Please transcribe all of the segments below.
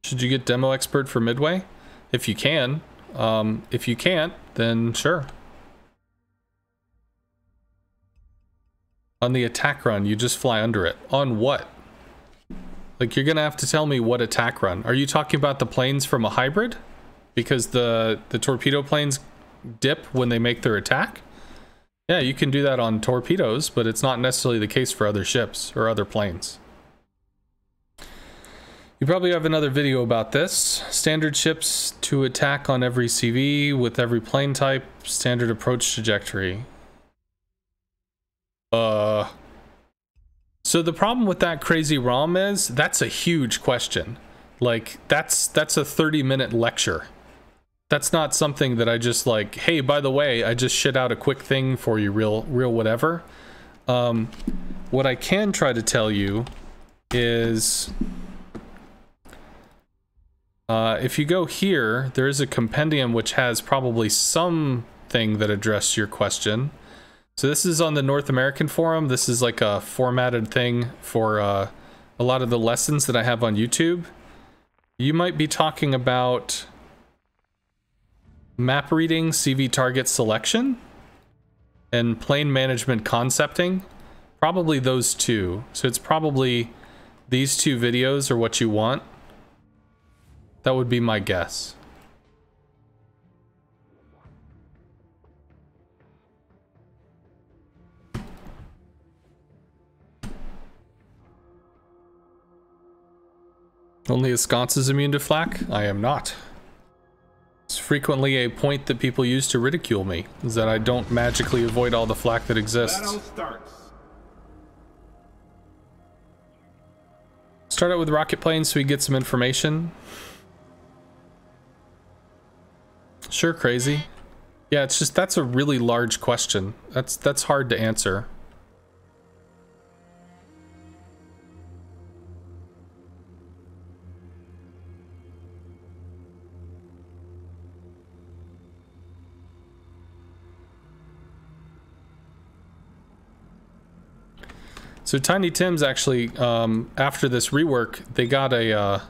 Should you get demo expert for Midway? If you can. If you can't, then sure. On the attack run, you just fly under it. On what? Like, you're gonna have to tell me what attack run. Are you talking about the planes from a hybrid? Because the torpedo planes dip when they make their attack? Yeah, you can do that on torpedoes, but it's not necessarily the case for other ships or other planes. You probably have another video about this. Standard ships to attack on every CV with every plane type, standard approach trajectory. So the problem with that crazy ROM is, that's a huge question. Like, that's a 30-minute lecture. That's not something that I just like, hey, by the way, I just shit out a quick thing for you, real whatever. What I can try to tell you is, if you go here, there is a compendium which has probably something that addressed your question. So this is on the North American forum. This is like a formatted thing for a lot of the lessons that I have on YouTube. You might be talking about map reading, CV target selection, and plane management concepting. Probably those two. So it's probably these two videos are what you want. That would be my guess. Only a sconce is immune to flak? I am not. It's frequently a point that people use to ridicule me, is that I don't magically avoid all the flak that exists. Battle starts. Start out with rocket planes so we get some information. Sure, crazy. Yeah, it's just, that's a really large question. That's hard to answer. So Tiny Tim's actually, after this rework, they got a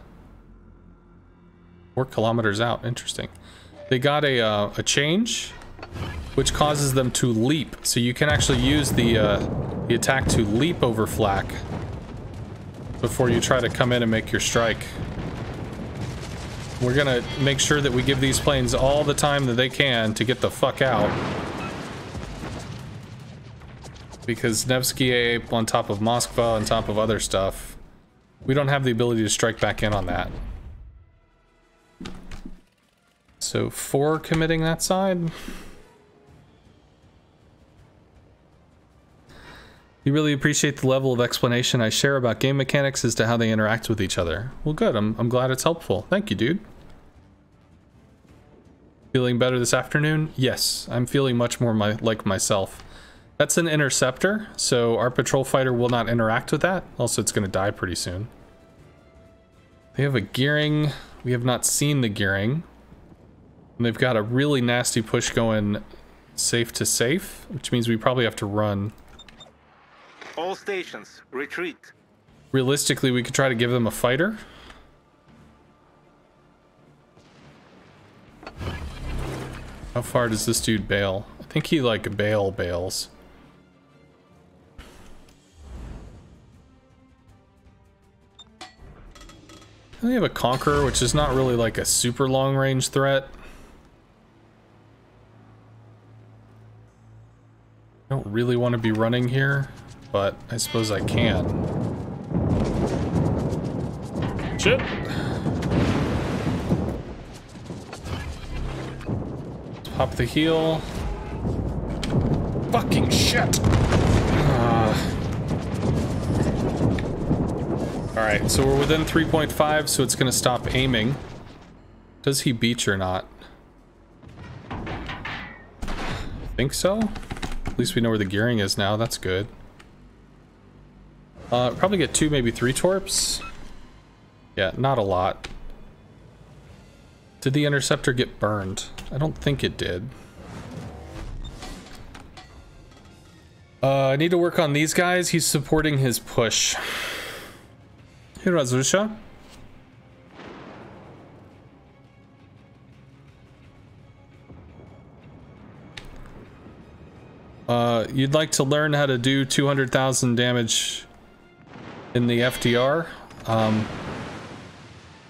4 kilometers out. Interesting. They got a change, which causes them to leap. So you can actually use the attack to leap over flak before you try to come in and make your strike. We're gonna make sure that we give these planes all the time that they can to get the fuck out. Because Nevsky Ape on top of Moskva on top of other stuff, we don't have the ability to strike back in on that. So 4 committing that side. You really appreciate the level of explanation I share about game mechanics as to how they interact with each other. Well, good. I'm glad it's helpful. Thank you, dude. Feeling better this afternoon? Yes, I'm feeling much more like myself. That's an interceptor, so our patrol fighter will not interact with that. Also, it's going to die pretty soon. They have a gearing. We have not seen the gearing. And they've got a really nasty push going safe to safe, which means we probably have to run. All stations, retreat. Realistically, we could try to give them a fighter. How far does this dude bail? I think he like bails. They have a Conqueror, which is not really like a super long range threat. I don't really want to be running here, but I suppose I can. Shit. Let's pop the heal. Fucking shit. Alright, so we're within 3.5, so it's gonna stop aiming. Does he beach or not? I think so. At least we know where the gearing is now, that's good. Probably get 2, maybe 3 torps. Yeah, not a lot. Did the interceptor get burned? I don't think it did. I need to work on these guys. He's supporting his push. Hey, Razusha. You'd like to learn how to do 200,000 damage in the FDR.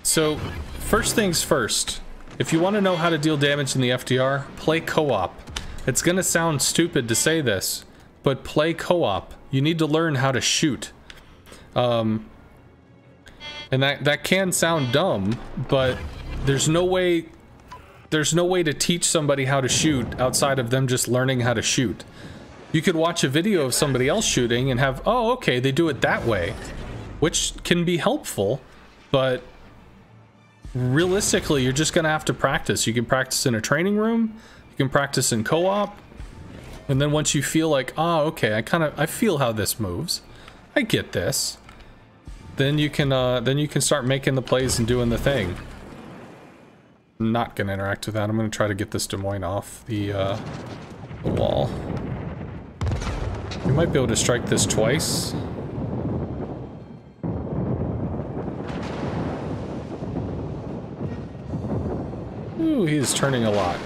So, first things first. If you want to know how to deal damage in the FDR, play co-op. It's gonna sound stupid to say this, but play co-op. You need to learn how to shoot. And that can sound dumb, but there's no way to teach somebody how to shoot outside of them just learning how to shoot. You could watch a video of somebody else shooting and have, oh, okay, they do it that way, which can be helpful, but realistically, you're just gonna have to practice. You can practice in a training room, you can practice in co-op, and then once you feel like, oh, okay, I feel how this moves, I get this, then you can start making the plays and doing the thing. I'm not gonna interact with that. I'm gonna try to get this Des Moines off the wall. You might be able to strike this twice. Ooh, he's turning a lot.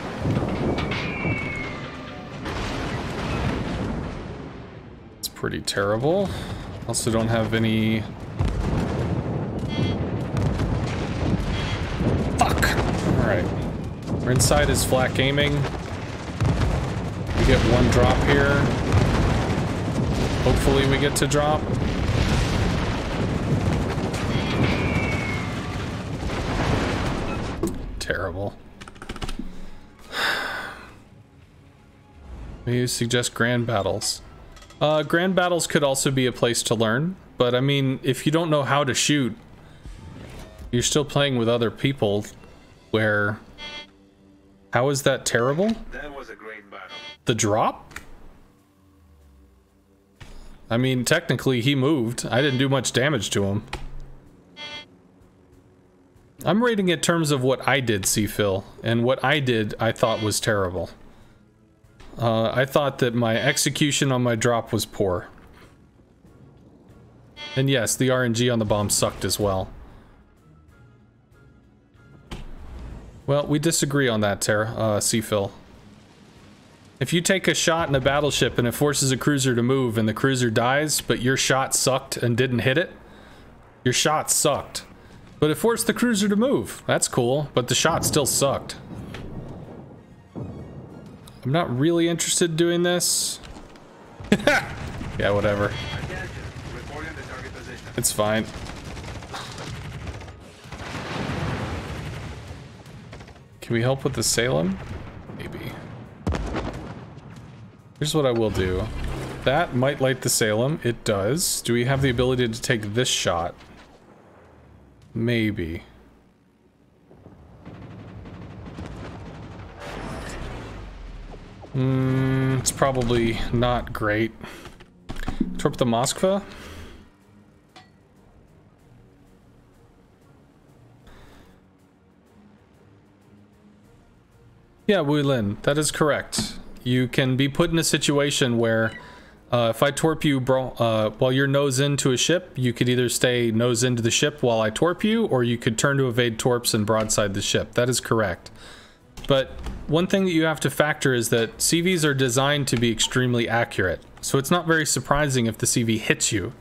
It's pretty terrible. Also don't have any... Fuck! Alright. We're inside his flak aiming. We get one drop here. Hopefully we get to drop. Terrible. Maybe suggest grand battles. Grand battles could also be a place to learn, but I mean, if you don't know how to shoot, you're still playing with other people where... How is that terrible? That was a great battle. The drop? I mean, technically he moved. I didn't do much damage to him. I'm rating it in terms of what I did, C-Phil, and what I did I thought was terrible. I thought that my execution on my drop was poor. And yes, the RNG on the bomb sucked as well. Well, we disagree on that, C-Phil. If you take a shot in a battleship and it forces a cruiser to move and the cruiser dies, but your shot sucked and didn't hit it, your shot sucked. But it forced the cruiser to move. That's cool, but the shot still sucked. I'm not really interested in doing this. Yeah, whatever. It's fine. Can we help with the Salem? Maybe. Here's what I will do. That might light the Salem. It does. Do we have the ability to take this shot? Maybe. It's probably not great. Torp the Moskva? Yeah, Wu Lin, that is correct. You can be put in a situation where if I torp you while you're nose into a ship, you could either stay nose into the ship while I torp you, or you could turn to evade torps and broadside the ship. That is correct. But one thing that you have to factor is that CVs are designed to be extremely accurate. So it's not very surprising if the CV hits you,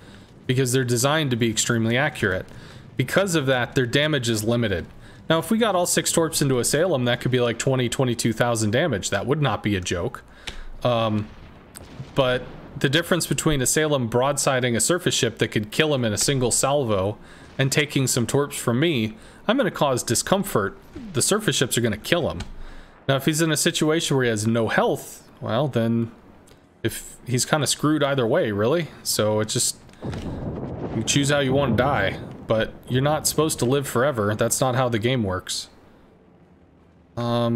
because they're designed to be extremely accurate. Because of that, their damage is limited. Now, if we got all 6 torps into a Salem, that could be like 22,000 damage. That would not be a joke. But the difference between a Salem broadsiding a surface ship that could kill him in a single salvo and taking some torps from me, I'm going to cause discomfort. The surface ships are going to kill him. Now, if he's in a situation where he has no health, well, then if he's kind of screwed either way, really. So it's just, you choose how you want to die, but you're not supposed to live forever. That's not how the game works. Our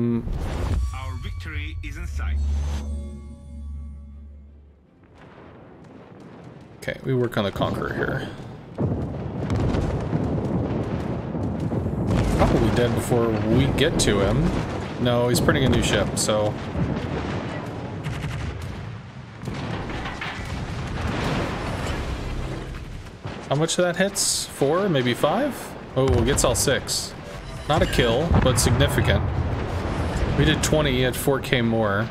victory is in sight. Okay, we work on the Conqueror here. Probably dead before we get to him. No, he's printing a new ship, so... How much of that hits? 4? Maybe 5? Oh, gets all 6. Not a kill, but significant. We did 20, he had 4k more. Our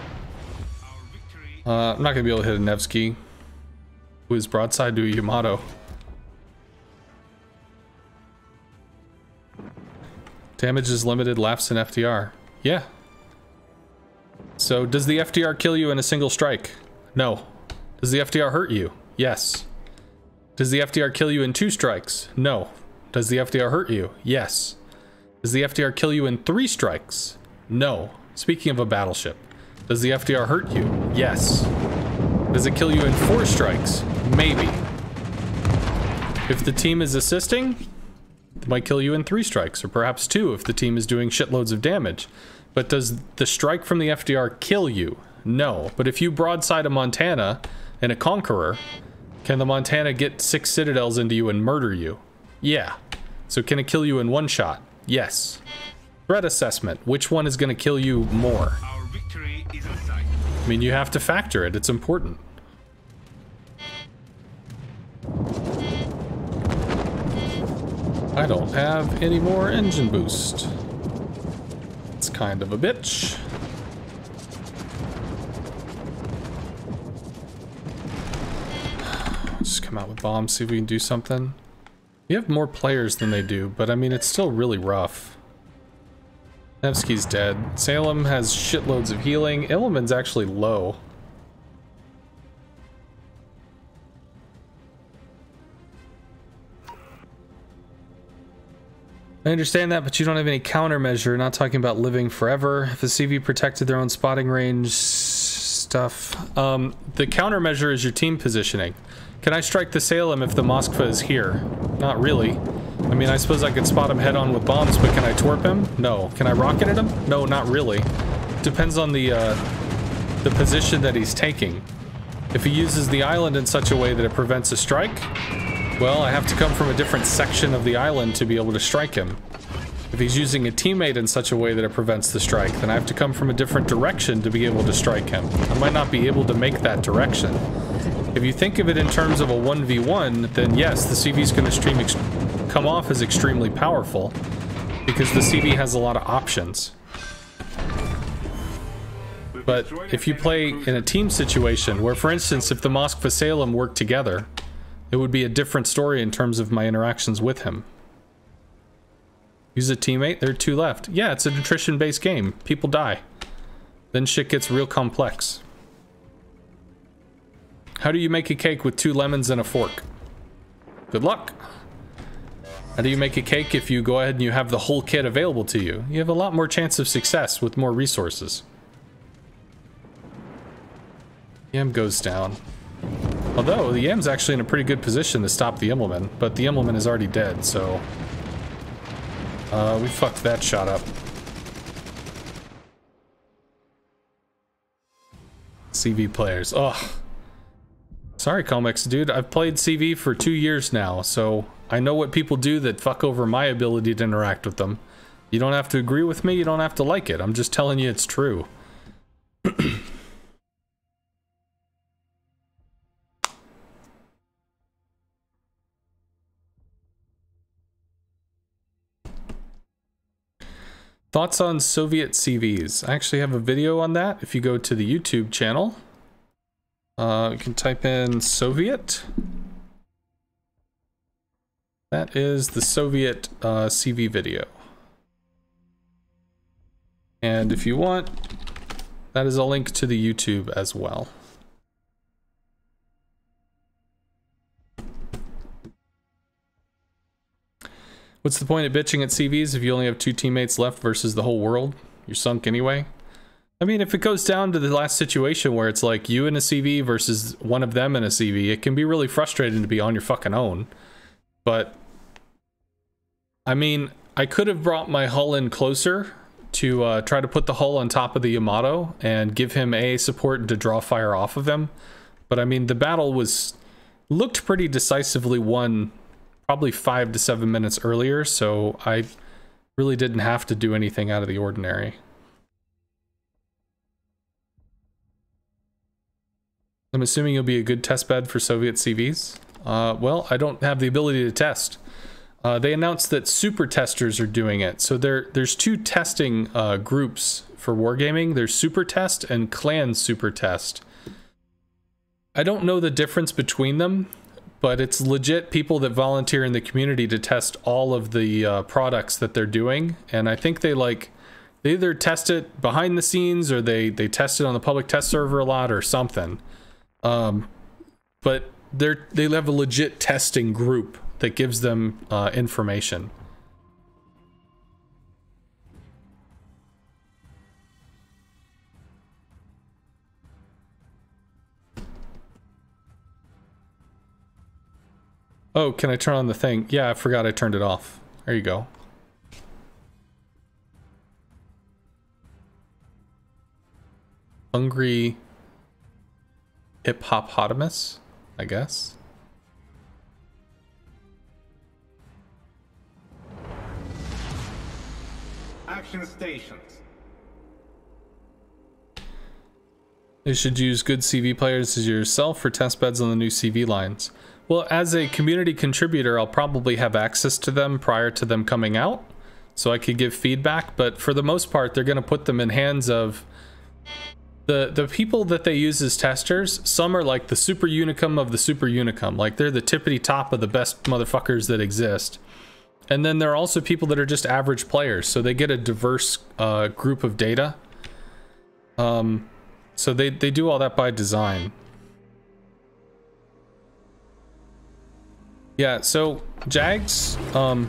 victory I'm not gonna be able to hit a Nevsky, who is broadside to a Yamato. Damage is limited, laughs in FDR. Yeah. So does the FDR kill you in a single strike? No. Does the FDR hurt you? Yes. Does the FDR kill you in 2 strikes? No. Does the FDR hurt you? Yes. Does the FDR kill you in 3 strikes? No. Speaking of a battleship, does the FDR hurt you? Yes. Does it kill you in 4 strikes? Maybe. If the team is assisting, it might kill you in 3 strikes, or perhaps 2 if the team is doing shitloads of damage. But does the strike from the FDR kill you? No. But if you broadside a Montana and a Conqueror, can the Montana get 6 Citadels into you and murder you? Yeah. So can it kill you in 1 shot? Yes. Threat assessment. Which one is going to kill you more? Our victory is in sight. I mean, you have to factor it. It's important. I don't have any more engine boost. It's kind of a bitch. Just come out with bombs, see if we can do something. We have more players than they do, but I mean, it's still really rough. Nevsky's dead. Salem has shitloads of healing. Illiman's actually low. I understand that, but you don't have any countermeasure. Not talking about living forever. If the CV protected their own spotting range stuff. The countermeasure is your team positioning. Can I strike the Salem if the Moskva is here? Not really. I mean, I suppose I could spot him head on with bombs, but can I torp him? No. Can I rocket at him? No, not really. Depends on the position that he's taking. If he uses the island in such a way that it prevents a strike, well, I have to come from a different section of the island to be able to strike him. If he's using a teammate in such a way that it prevents the strike, then I have to come from a different direction to be able to strike him. I might not be able to make that direction. If you think of it in terms of a 1v1, then yes, the CV's going to come off as extremely powerful, because the CV has a lot of options. But if you play in a team situation where, for instance, if the Moskva Salem work together, it would be a different story in terms of my interactions with him. Use a teammate, there are 2 left. Yeah, it's an attrition-based game. People die. Then shit gets real complex. How do you make a cake with 2 lemons and a fork? Good luck. How do you make a cake if you go ahead and you have the whole kit available to you? You have a lot more chance of success with more resources. Yam goes down. Although, the Yam's actually in a pretty good position to stop the Immelman, but the Immelman is already dead, so... we fucked that shot up. CV players. Ugh. Sorry, Comex, dude. I've played CV for 2 years now, so I know what people do that fuck over my ability to interact with them. You don't have to agree with me, you don't have to like it. I'm just telling you it's true. Thoughts on Soviet CVs? I actually have a video on that. If you go to the YouTube channel, you can type in Soviet. That is the Soviet CV video. And if you want, that is a link to the YouTube as well. What's the point of bitching at CVs if you only have 2 teammates left versus the whole world? You're sunk anyway. I mean, if it goes down to the last situation where it's like you in a CV versus one of them in a CV, it can be really frustrating to be on your fucking own. But, I mean, I could have brought my hull in closer to try to put the hull on top of the Yamato and give him AA support and to draw fire off of him. But, I mean, the battle looked pretty decisively won probably 5 to 7 minutes earlier, so I really didn't have to do anything out of the ordinary. I'm assuming you'll be a good testbed for Soviet CVs. Well, I don't have the ability to test. They announced that super testers are doing it. So there's 2 testing groups for wargaming. There's super test and clan super test. I don't know the difference between them, but it's legit people that volunteer in the community to test all of the products that they're doing. And I think they either test it behind the scenes or they test it on the public test server a lot or something. But they have a legit testing group that gives them information. Oh, can I turn on the thing? Yeah, I forgot I turned it off. There you go. Hungry hip-hop-hotamus, I guess. Action stations. You should use good CV players as yourself for testbeds on the new CV lines. Well, as a community contributor, I'll probably have access to them prior to them coming out, so I could give feedback, but for the most part, they're going to put them in hands of the people that they use as testers. Some are like the super unicum of the super unicum, like they're the tippity top of the best motherfuckers that exist. And then there are also people that are just average players, so they get a diverse group of data. So they do all that by design. Yeah, so Jags,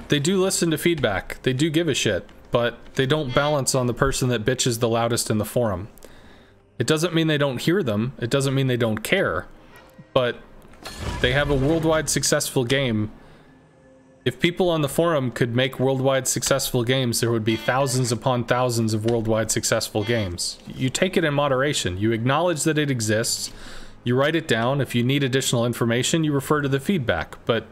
they do listen to feedback. They do give a shit, but they don't balance on the person that bitches the loudest in the forum. It doesn't mean they don't hear them. It doesn't mean they don't care, but they have a worldwide successful game. If people on the forum could make worldwide successful games, there would be thousands upon thousands of worldwide successful games. You take it in moderation. You acknowledge that it exists. You write it down. If you need additional information, you refer to the feedback. But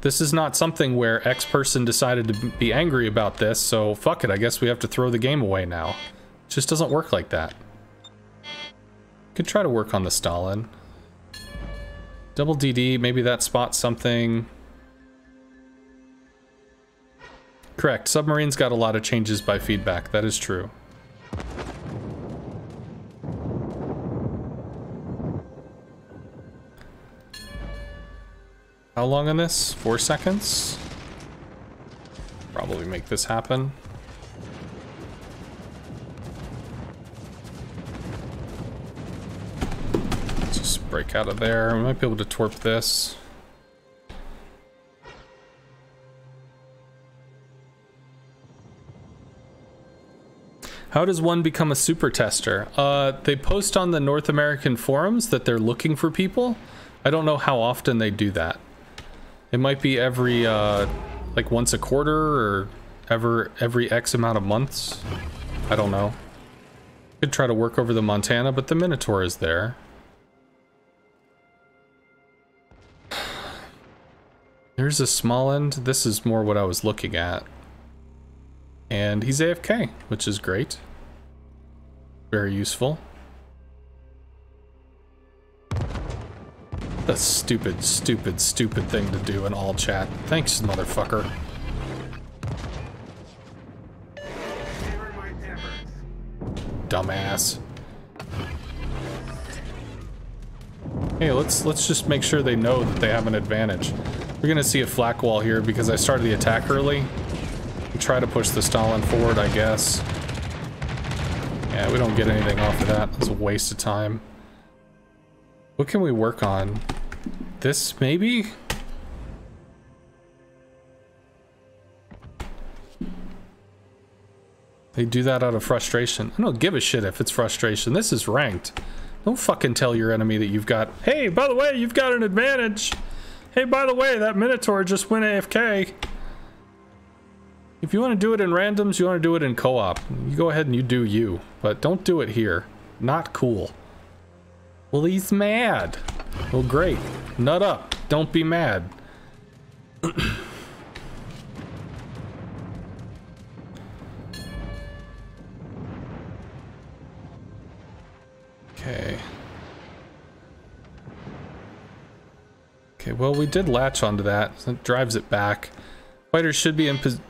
this is not something where X person decided to be angry about this, so fuck it, I guess we have to throw the game away now. It just doesn't work like that. Could try to work on the Stalin. Double DD, maybe that spots something. Correct, Submarine's got a lot of changes by feedback, that is true. How long on this? 4 seconds? Probably make this happen. Let's just break out of there. We might be able to torp this. How does one become a super tester? They post on the North American forums that they're looking for people. I don't know how often they do that. It might be every, like once a quarter or every X amount of months. I don't know. Could try to work over the Montana, but the Minotaur is there. There's a small end. This is more what I was looking at. And he's AFK, which is great. Very useful. That's stupid, stupid, stupid thing to do in all chat. Thanks, motherfucker. Dumbass. Hey, let's just make sure they know that they have an advantage. We're gonna see a flak wall here because I started the attack early. We try to push the Stalin forward, I guess. Yeah, we don't get anything off of that. It's a waste of time. What can we work on? This, maybe? They do that out of frustration. I don't give a shit if it's frustration. This is ranked. Don't fucking tell your enemy that you've got... Hey, by the way, you've got an advantage. Hey, by the way, that Minotaur just went AFK. If you want to do it in randoms, you want to do it in co-op. You go ahead and you do you. But don't do it here. Not cool. Well, he's mad. Well, great. Nut up. Don't be mad. Okay. Okay, well, we did latch onto that. So it drives it back. Fighters should be in position.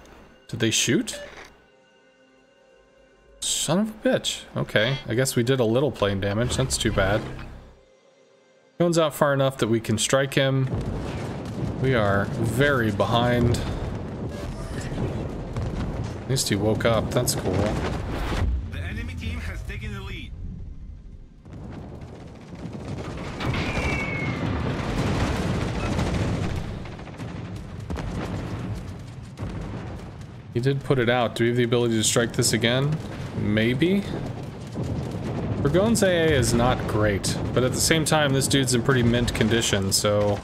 Did they shoot? Son of a bitch. Okay, I guess we did a little plane damage. That's too bad. Goes out far enough that we can strike him. We are very behind. At least he woke up. That's cool. The enemy team has taken the lead. He did put it out. Do we have the ability to strike this again? Maybe. Burgone's AA is not great, but at the same time, this dude's in pretty mint condition, so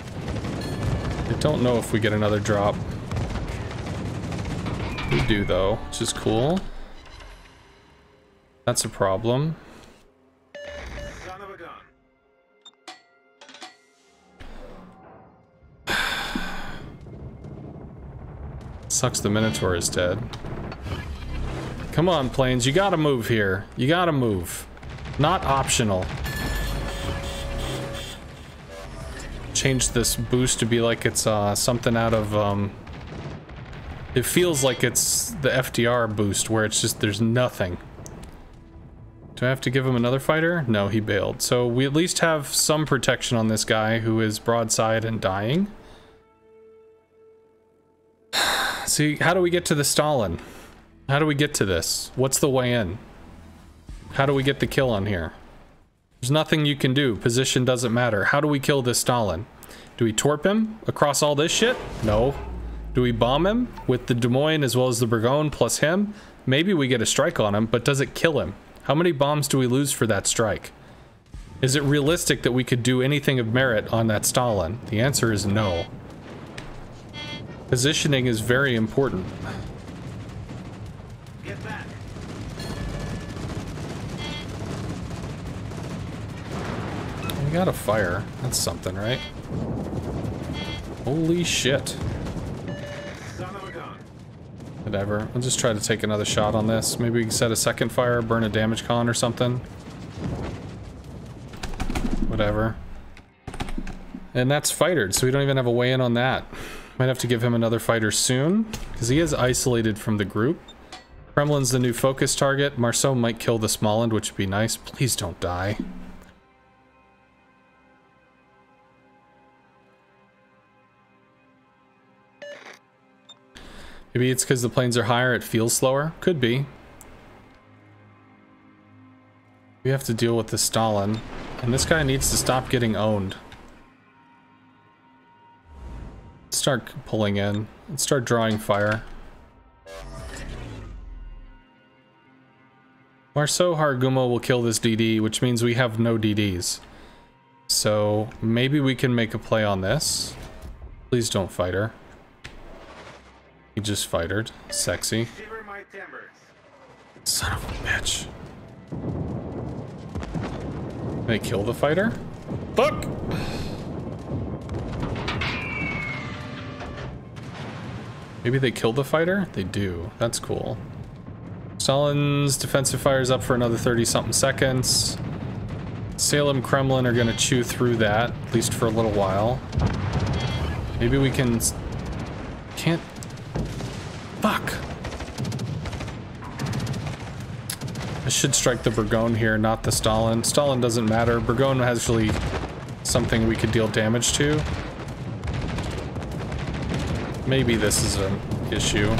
I don't know if we get another drop. We do, though, which is cool. That's a problem. Son of a gun. Sucks the Minotaur is dead. Come on, planes, you gotta move here. You gotta move. Not optional. Change this boost to be like it's something out of it feels like it's the FDR boost where it's just there's nothing. Do I have to give him another fighter? No, he bailed. So we at least have some protection on this guy who is broadside and dying. See, how do we get to the Stalin? How do we get to this? What's the way in? How do we get the kill on here? There's nothing you can do. Position doesn't matter. How do we kill this Stalin? Do we torp him across all this shit? No. Do we bomb him with the Des Moines as well as the Burgone plus him? Maybe we get a strike on him, but does it kill him? How many bombs do we lose for that strike? Is it realistic that we could do anything of merit on that Stalin? The answer is no. Positioning is very important. Get back. We got a fire. That's something, right? Holy shit. Son of a gun. Whatever. I'll just try to take another shot on this. Maybe we can set a second fire, burn a damage con or something. Whatever. And that's fightered, so we don't even have a way in on that. Might have to give him another fighter soon, because he is isolated from the group. Kremlin's the new focus target. Marceau might kill the Smolensk, which would be nice. Please don't die. Maybe it's because the planes are higher, it feels slower. Could be. We have to deal with the Stalin, and this guy needs to stop getting owned. Let's start pulling in. Let's start drawing fire. Marceau Haragumo will kill this DD, which means we have no DDs. So maybe we can make a play on this. Please don't fight her. He just fightered. Sexy. Shiver my timbers. Son of a bitch. Can they kill the fighter? Fuck! Maybe they killed the fighter? They do. That's cool. Stalin's defensive fire is up for another 30-something seconds. Salem Kremlin are going to chew through that, at least for a little while. Maybe we can... Can't... Fuck! I should strike the Burgone here, not the Stalin. Stalin doesn't matter. Burgone has actually something we could deal damage to. Maybe this is an issue.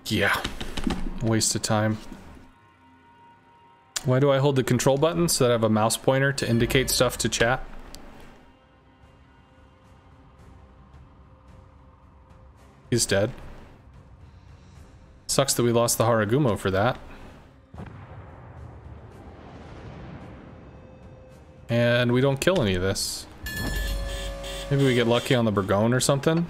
Yeah. Waste of time. Why do I hold the control button? So that I have a mouse pointer to indicate stuff to chat? He's dead. Sucks that we lost the Haragumo for that. And we don't kill any of this. Maybe we get lucky on the Burgone or something?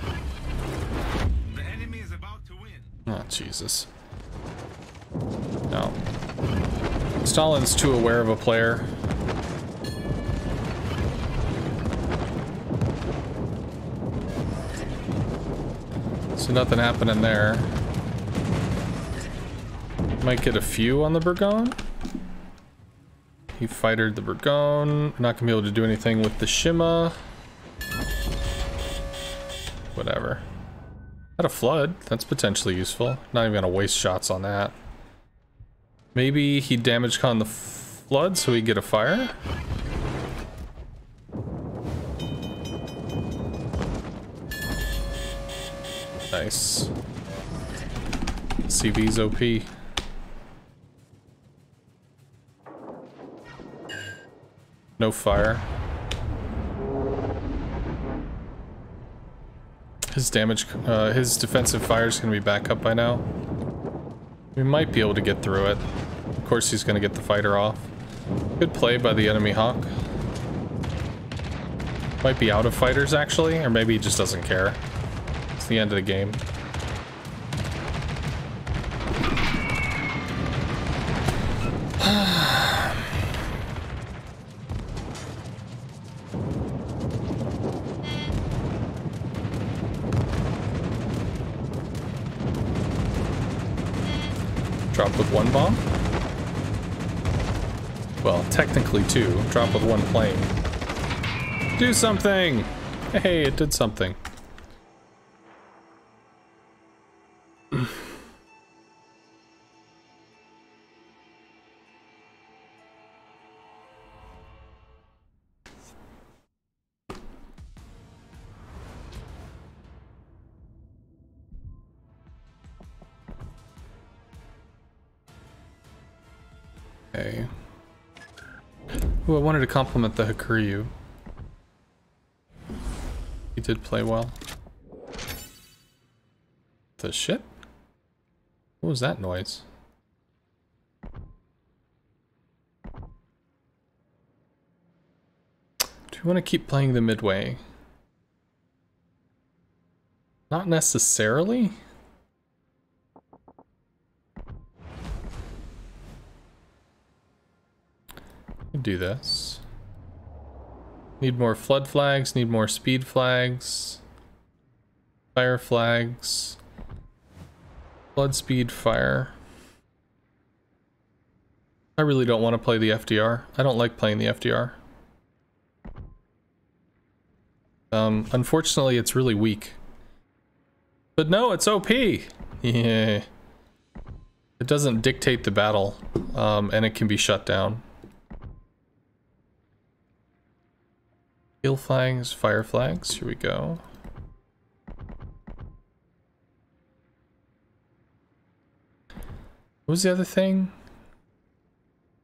The enemy is about to win. Oh, Jesus. No. Stalin's too aware of a player. So nothing happening there. Might get a few on the Burgone. He fightered the Burgone. Not gonna be able to do anything with the Shima. Whatever. Got a flood. That's potentially useful. Not even gonna waste shots on that. Maybe he damage con the Flood so we get a fire. Nice. CV's OP. No fire. His damage, his defensive fire is going to be back up by now. We might be able to get through it. Of course he's going to get the fighter off. Good play by the enemy Hawk. Might be out of fighters actually, or maybe he just doesn't care. It's the end of the game. Drop with one bomb? Well, technically two. Drop with one plane. Do something! Hey, it did something. Okay. Ooh, I wanted to compliment the Hakuryu. He did play well. The shit? What was that noise? Do you want to keep playing the midway? Not necessarily. Do this. Need more flood flags, need more speed flags, fire flags, flood speed fire. I really don't want to play the FDR. I don't like playing the FDR. Unfortunately it's really weak. But no, it's OP! Yeah. It doesn't dictate the battle, and it can be shut down. Heal flags, fire flags, here we go. What was the other thing?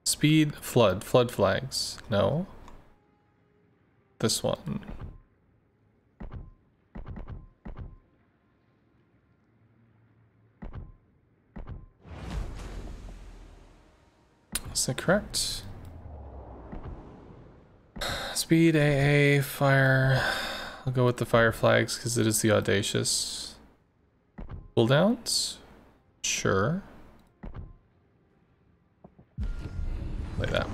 Speed, flood flags. No. This one. Is that correct? Speed, AA, fire. I'll go with the fire flags because it is the audacious. Cooldowns? Sure. Like that.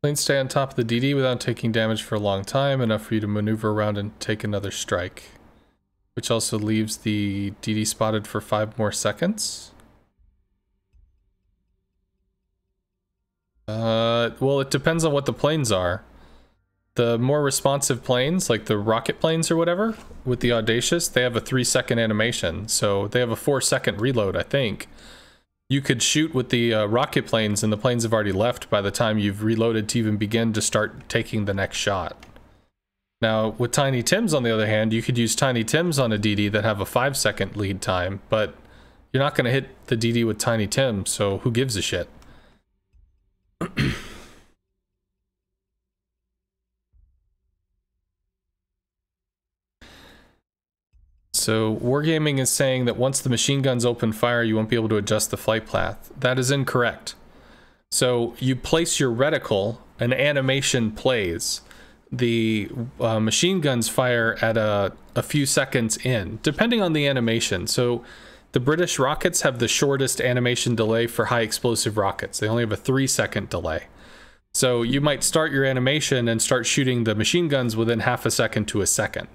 Planes stay on top of the DD without taking damage for a long time, enough for you to maneuver around and take another strike. Which also leaves the DD spotted for 5 more seconds. Well, it depends on what the planes are. The more responsive planes, like the rocket planes or whatever, with the Audacious, they have a 3-second animation. So they have a 4-second reload, I think. You could shoot with the rocket planes and the planes have already left by the time you've reloaded to even begin to start taking the next shot. Now, with Tiny Tims, on the other hand, you could use Tiny Tims on a DD that have a 5-second lead time, but you're not going to hit the DD with Tiny Tims, so who gives a shit? So, Wargaming is saying that once the machine guns open fire, you won't be able to adjust the flight path. That is incorrect. So, you place your reticle, an animation plays. The machine guns fire at a few seconds in, depending on the animation. So, the British rockets have the shortest animation delay for high explosive rockets. They only have a 3-second delay. So, you might start your animation and start shooting the machine guns within half a second to a second.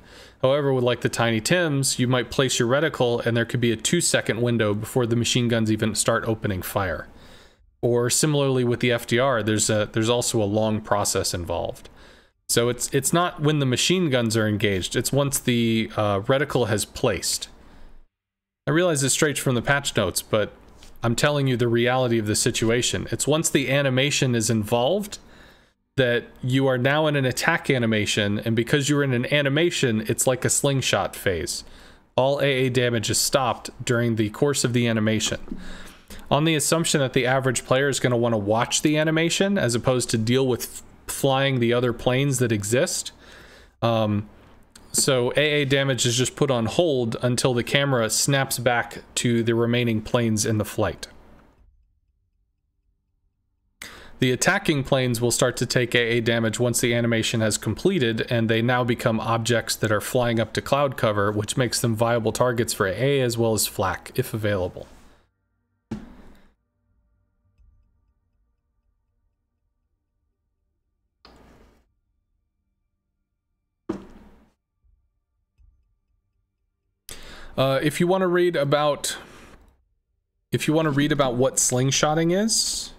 However, with like the Tiny Tims, you might place your reticle and there could be a 2-second window before the machine guns even start opening fire. or similarly with the FDR, there's also a long process involved. So it's not when the machine guns are engaged, it's once the reticle has placed. I realize it's straight from the patch notes, but I'm telling you the reality of the situation. It's once the animation is involved that you are now in an attack animation, and because you're in an animation, it's like a slingshot phase. All AA damage is stopped during the course of the animation. On the assumption that the average player is going to want to watch the animation as opposed to deal with flying the other planes that exist. So AA damage is just put on hold until the camera snaps back to the remaining planes in the flight. The attacking planes will start to take AA damage once the animation has completed, and they now become objects that are flying up to cloud cover, which makes them viable targets for AA as well as flak, if available. If you want to read about what slingshotting is,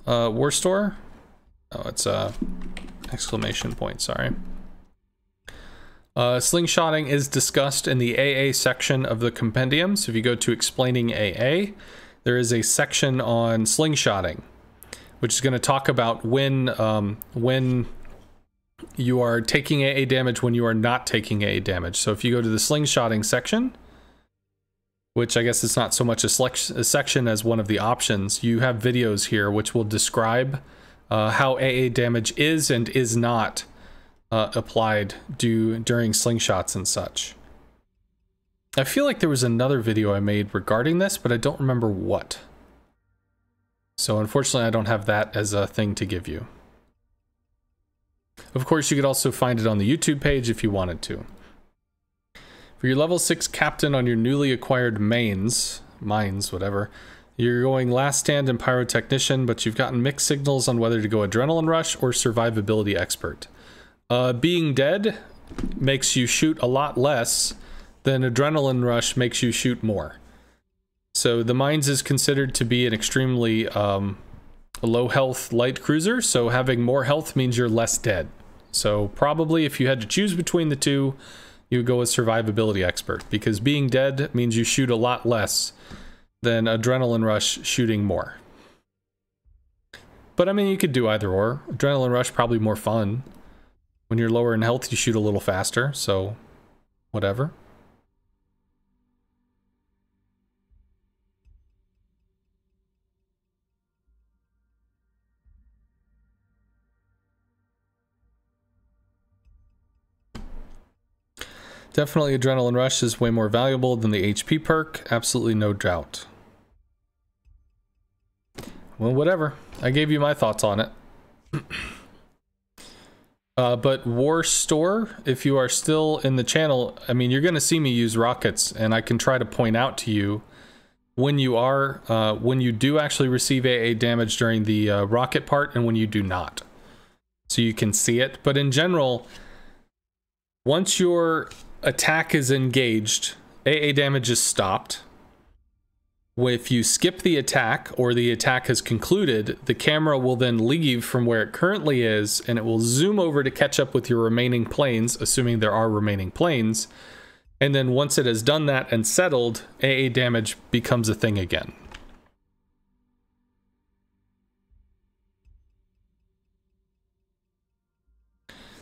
War Store. Oh, it's a exclamation point. Sorry. Slingshotting is discussed in the AA section of the compendium. So if you go to explaining AA, there is a section on slingshotting, which is going to talk about when you are taking AA damage, when you are not taking AA damage. So if you go to the slingshotting section, which I guess it's not so much a section as one of the options, you have videos here which will describe how AA damage is and is not applied during slingshots and such. I feel like there was another video I made regarding this, but I don't remember what. So unfortunately I don't have that as a thing to give you. Of course, you could also find it on the YouTube page if you wanted to. For your level 6 captain on your newly acquired mines, whatever, you're going last stand and pyrotechnician, but you've gotten mixed signals on whether to go adrenaline rush or survivability expert. Being dead makes you shoot a lot less than adrenaline rush makes you shoot more. So the mines is considered to be an extremely low health light cruiser, so having more health means you're less dead. So probably if you had to choose between the two, you would go with survivability expert, because being dead means you shoot a lot less than adrenaline rush shooting more. But I mean, you could do either or. Adrenaline rush probably more fun. When you're lower in health, you shoot a little faster, so whatever. Definitely adrenaline rush is way more valuable than the HP perk. Absolutely no doubt. Well, whatever. I gave you my thoughts on it. But War Store, if you are still in the channel, I mean, you're going to see me use rockets, and I can try to point out to you when you do actually receive AA damage during the rocket part and when you do not. So you can see it. But in general, once your attack is engaged, AA damage is stopped. If you skip the attack or the attack has concluded, the camera will then leave from where it currently is and it will zoom over to catch up with your remaining planes, assuming there are remaining planes. And then once it has done that and settled, AA damage becomes a thing again.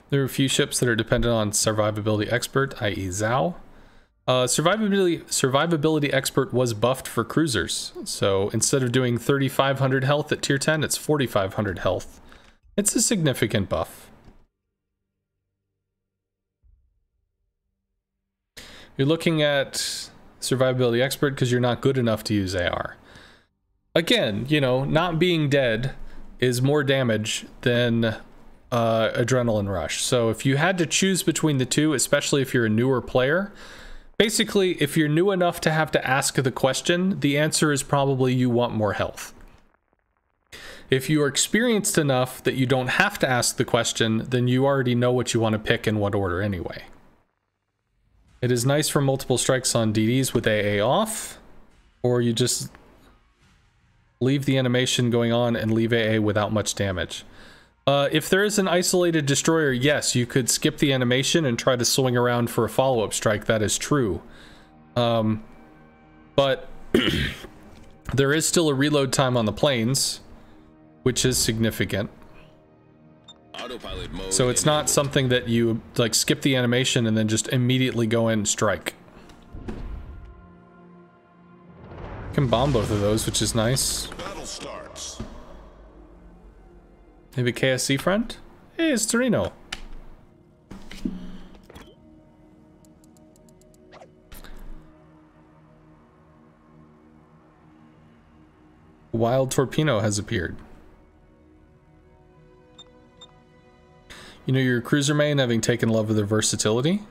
There are a few ships that are dependent on survivability expert, i.e. Zhao. Survivability expert was buffed for cruisers, so instead of doing 3,500 health at tier 10, it's 4,500 health. It's a significant buff. You're looking at survivability expert because you're not good enough to use AR. Again, you know, not being dead is more damage than adrenaline rush. So if you had to choose between the two, especially if you're a newer player, basically if you're new enough to have to ask the question, the answer is probably you want more health. If you are experienced enough that you don't have to ask the question, then you already know what you want to pick in what order anyway. It is nice for multiple strikes on DDs with AA off, or you just leave the animation going on and leave AA without much damage. If there is an isolated destroyer, yes, you could skip the animation and try to swing around for a follow-up strike. That is true. But there is still a reload time on the planes, which is significant. Autopilot mode So it's not something that you like skip the animation and then just immediately go in and strike. Can bomb both of those, which is nice. Battle starts. Maybe KSC friend? Hey, it's Torino. Wild Torpedo has appeared. You know you're a cruiser main having taken love of their versatility.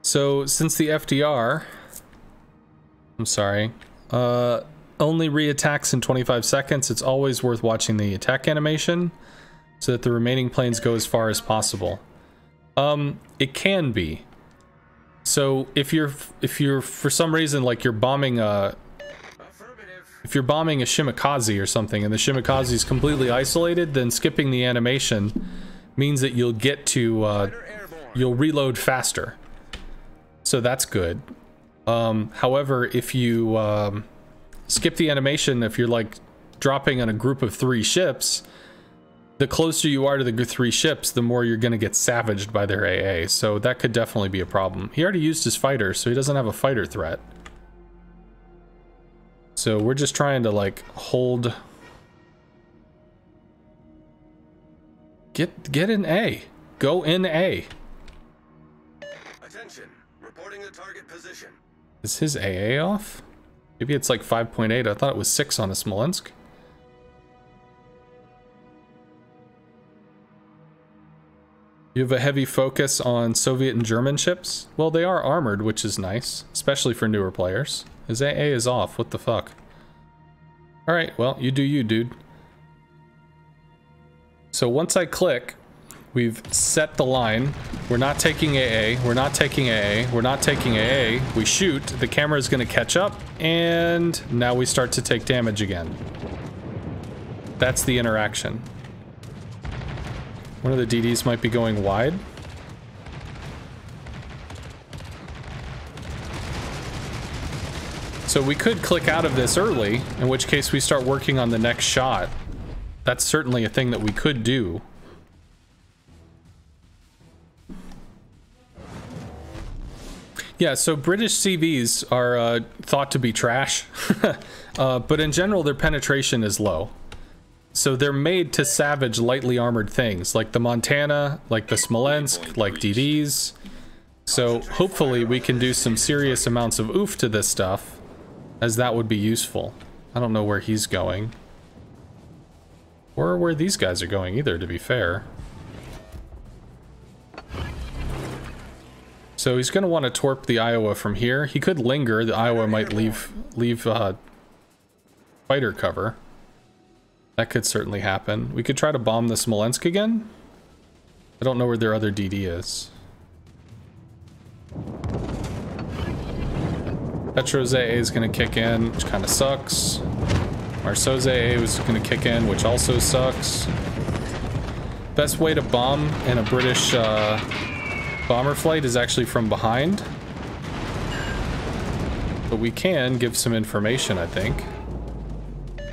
So since the FDR, I'm sorry, only re-attacks in 25 seconds, it's always worth watching the attack animation so that the remaining planes go as far as possible. It can be. So if you're for some reason like you're bombing if you're bombing a Shimikaze or something and the Shimikaze is completely isolated, then skipping the animation means that you'll get to you'll reload faster. So that's good. However, if you skip the animation, if you're like dropping on a group of 3 ships, the closer you are to the 3 ships, the more you're going to get savaged by their AA. So that could definitely be a problem. He already used his fighter, so he doesn't have a fighter threat. So we're just trying to like hold. Get in A. Go in A. Attention. Reporting the target position. Is his AA off? Maybe it's like 5.8. I thought it was 6 on a Smolensk. You have a heavy focus on Soviet and German ships? Well, they are armored, which is nice, especially for newer players. His AA is off. What the fuck? Alright, well, you do you, dude. So once I click, we've set the line. We're not taking AA. We're not taking AA. We're not taking AA. We shoot. The camera is going to catch up. And now we start to take damage again. That's the interaction. One of the DDs might be going wide. So we could click out of this early, in which case we start working on the next shot. That's certainly a thing that we could do. Yeah, so British CVs are thought to be trash, but in general their penetration is low. So they're made to savage lightly armored things, like the Montana, like the Smolensk, like DDs. So hopefully we can do some serious amounts of oof to this stuff, as that would be useful. I don't know where he's going. Or where these guys are going either, to be fair. So he's going to want to torp the Iowa from here. He could linger. The Iowa might leave fighter cover. That could certainly happen. We could try to bomb the Smolensk again. I don't know where their other DD is. Petro's AA is going to kick in, which kind of sucks. Marceau's AA was going to kick in, which also sucks. Best way to bomb in a British bomber flight is actually from behind. But we can give some information, I think.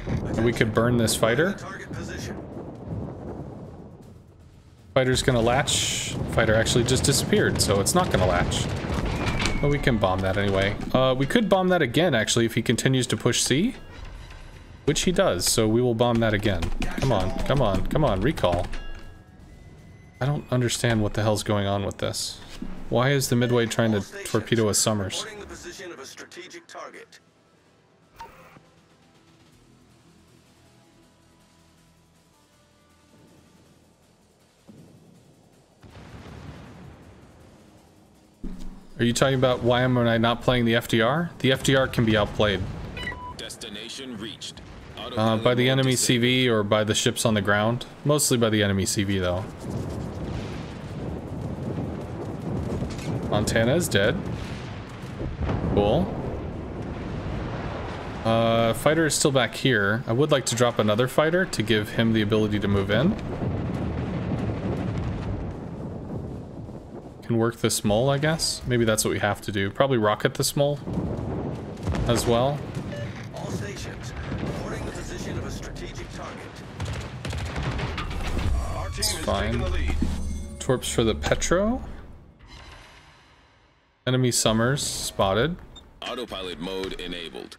And we could burn this fighter. Fighter's gonna latch. Fighter actually just disappeared, so it's not gonna latch. But we can bomb that anyway. We could bomb that again, actually, if he continues to push C. Which he does, so we will bomb that again. Come on, come on, come on, recall. I don't understand what the hell's going on with this. Why is the Midway trying to torpedo a Summers? Are you talking about why am I not playing the FDR? The FDR can be outplayed. Destination reached. By the enemy CV or by the ships on the ground. Mostly by the enemy CV though. Montana is dead. Cool. Fighter is still back here. I would like to drop another fighter to give him the ability to move in. Can work the Smole, I guess. Maybe that's what we have to do. Probably rocket the Smole as well. All stations, reporting the position of a strategic target. Our team is Fine. taking the lead. Torps for the Petro. Enemy Summers spotted. Autopilot mode enabled.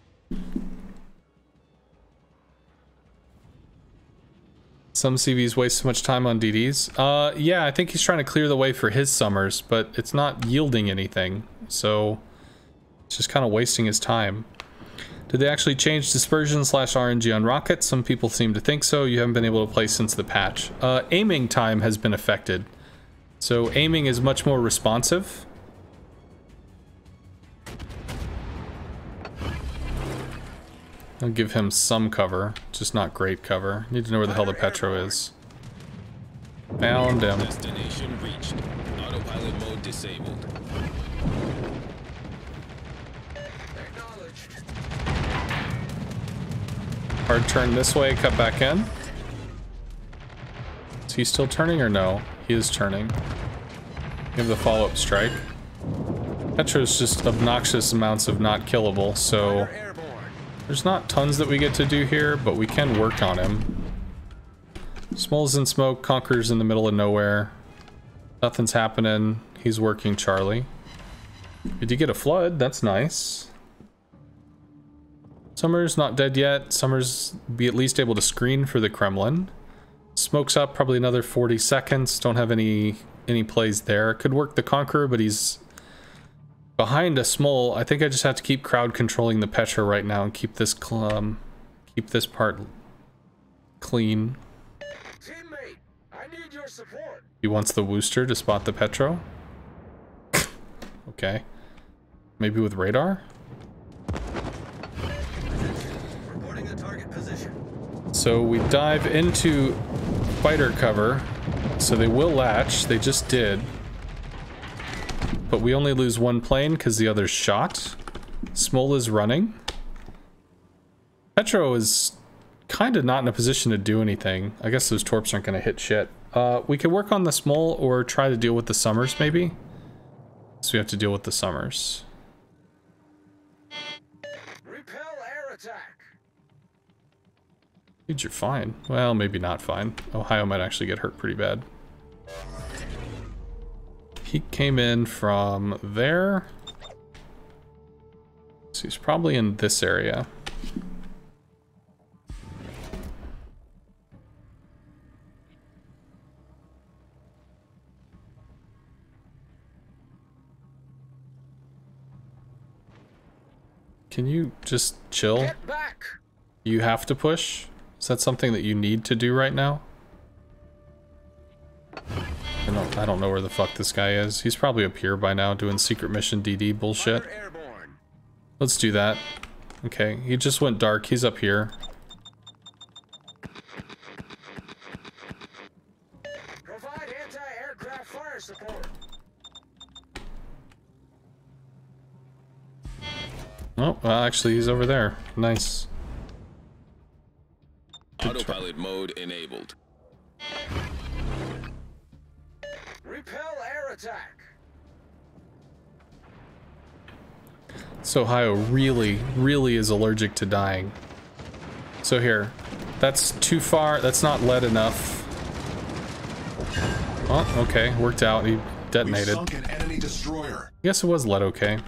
Some CVs waste so much time on DDs. Yeah, I think he's trying to clear the way for his Summers, but it's not yielding anything. So it's just kind of wasting his time. Did they actually change dispersion / RNG on rockets? Some people seem to think so. You haven't been able to play since the patch. Aiming time has been affected. So aiming is much more responsive. I'll give him some cover, just not great cover. Need to know where the hell the Petro is. Found him. Destination reached. Autopilot mode disabled. Acknowledged. Hard turn this way, cut back in. Is he still turning or no? He is turning. Give the follow-up strike. Petro's just obnoxious amounts of not killable, so there's not tons that we get to do here, but we can work on him. Smole's in smoke, Conqueror's in the middle of nowhere. Nothing's happening. He's working Charlie. Did you get a flood? That's nice. Summer's not dead yet. Summer's be at least able to screen for the Kremlin. Smoke's up, probably another 40 seconds. Don't have any plays there. Could work the Conqueror, but he's behind a Smole. I think I just have to keep crowd controlling the Petro right now and keep this part clean. Teammate, I need your support. He wants the Wooster to spot the Petro. Okay. Maybe with radar? Reporting the target position. So we dive into fighter cover. So they will latch. They just did. But we only lose one plane because the other's shot. Smole is running. Petro is kind of not in a position to do anything. I guess those torps aren't going to hit shit. We could work on the Smole or try to deal with the Summers, maybe. So we have to deal with the Summers. Repel air attack. Dude, you're fine. Well, maybe not fine. Ohio might actually get hurt pretty bad. He came in from there. So he's probably in this area. Can you just chill? Get back. You have to push? Is that something that you need to do right now? I don't know where the fuck this guy is. He's probably up here by now doing secret mission DD bullshit. Let's do that. Okay, he just went dark. He's up here. Provide anti-aircraft fire support. Oh, well, actually, he's over there. Nice. Autopilot mode enabled. Repel air attack. So Ohio really, really is allergic to dying. So here, that's too far. That's not lead enough. Oh, okay, worked out. He detonated. We sunk an enemy destroyer. I guess it was lead okay.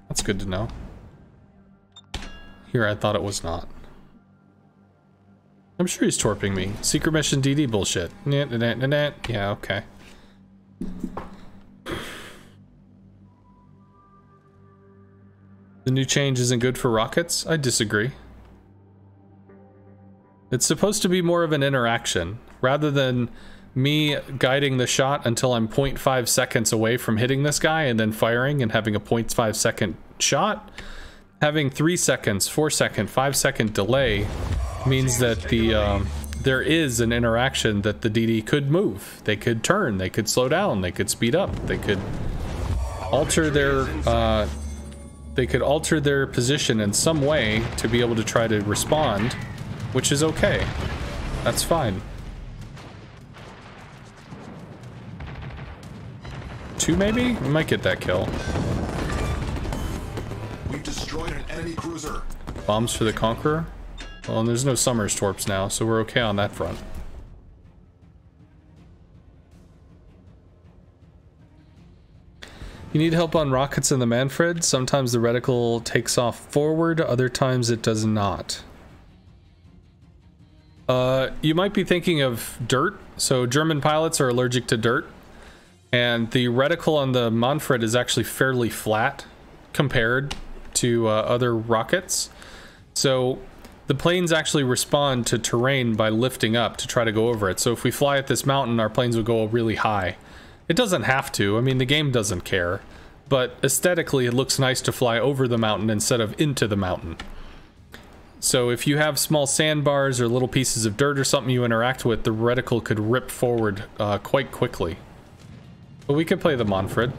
That's good to know. Here, I thought it was not. I'm sure he's torping me. Secret mission DD bullshit. Yeah, okay. The new change isn't good for rockets? I disagree. It's supposed to be more of an interaction. Rather than me guiding the shot until I'm 0.5 seconds away from hitting this guy and then firing and having a 0.5 second shot, having 3 seconds, 4 second, 5 second delay means that there is an interaction that the DD could move. They could turn, they could slow down, they could speed up, they could alter their they could alter their position in some way to be able to try to respond, which is okay. That's fine. 2 maybe? We might get that kill. We've destroyed an enemy cruiser. Bombs for the Conqueror. Well, and there's no Summers Torps now, so we're okay on that front. You need help on rockets in the Manfred. Sometimes the reticle takes off forward, other times it does not. You might be thinking of dirt. So German pilots are allergic to dirt. And the reticle on the Manfred is actually fairly flat compared to other rockets. So the planes actually respond to terrain by lifting up to try to go over it. So if we fly at this mountain, our planes would go really high. It doesn't have to. I mean, the game doesn't care. But aesthetically, it looks nice to fly over the mountain instead of into the mountain. So if you have small sandbars or little pieces of dirt or something you interact with, the reticle could rip forward quite quickly. But we could play the Manfred.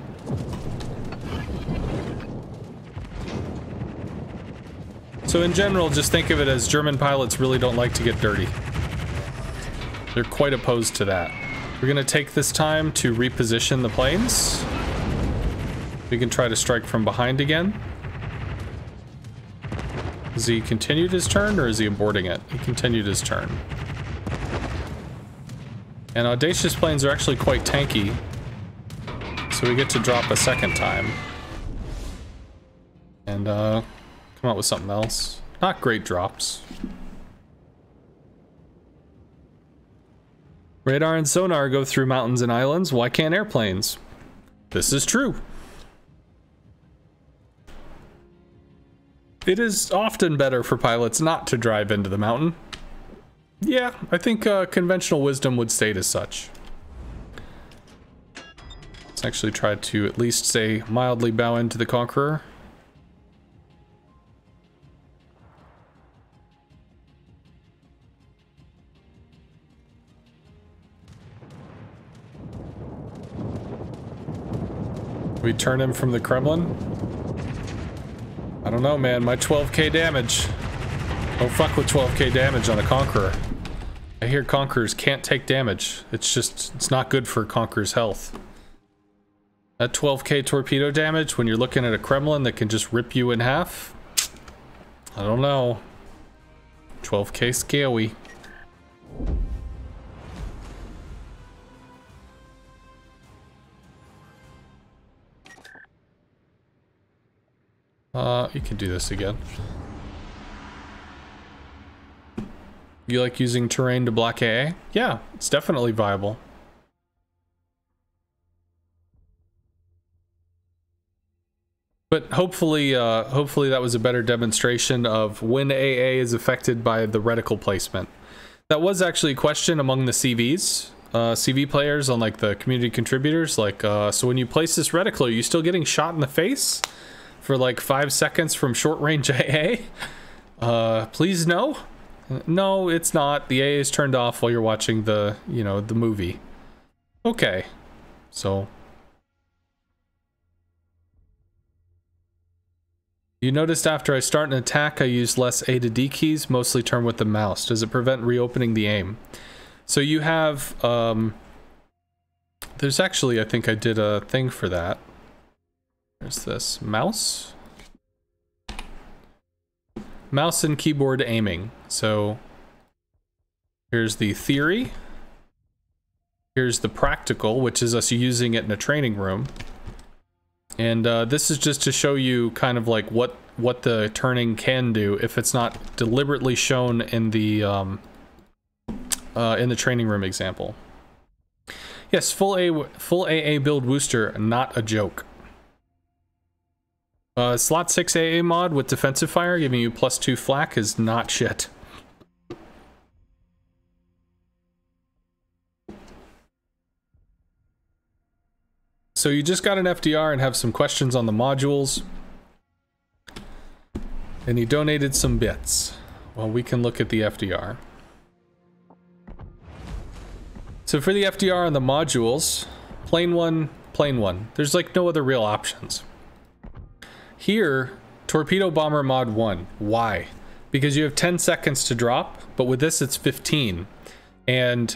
So in general, just think of it as German pilots really don't like to get dirty. They're quite opposed to that. We're going to take this time to reposition the planes. We can try to strike from behind again. Has he continued his turn, or is he aborting it? He continued his turn. And Audacious planes are actually quite tanky, so we get to drop a second time. And come out with something else. Not great drops. Radar and sonar go through mountains and islands. Why can't airplanes? This is true. It is often better for pilots not to drive into the mountain. Yeah, I think conventional wisdom would state as such. Let's actually try to at least say mildly bow into the Conqueror. We turn him from the Kremlin. I don't know, man. My 12k damage. Don't fuck with 12k damage on a Conqueror. I hear Conquerors can't take damage. It's just, it's not good for Conqueror's health. That 12k torpedo damage when you're looking at a Kremlin that can just rip you in half? I don't know. 12k scary. You can do this again. You like using terrain to block AA? Yeah, it's definitely viable. But hopefully, hopefully that was a better demonstration of when AA is affected by the reticle placement. That was actually a question among the CVs, CV players on like the community contributors. Like, so when you place this reticle, are you still getting shot in the face for like 5 seconds from short range AA? Please no. No, it's not. The AA is turned off while you're watching the, you know, the movie. Okay. So. You noticed after I start an attack, I use less A to D keys, mostly turn with the mouse. Does it prevent reopening the aim? So you have, there's actually, I think I did a thing for that. There's this mouse. Mouse and keyboard aiming. So here's the theory. Here's the practical, which is us using it in a training room. And this is just to show you kind of like what the turning can do if it's not deliberately shown in the training room example. Yes, full AA build Worcester, not a joke. Slot 6 AA mod with defensive fire giving you +2 flak is not shit. So you just got an FDR and have some questions on the modules. And he donated some bits. Well, we can look at the FDR. So for the FDR and the modules, plain one, plain one. There's like no other real options. Here, Torpedo Bomber Mod 1. Why? Because you have 10 seconds to drop, but with this it's 15. And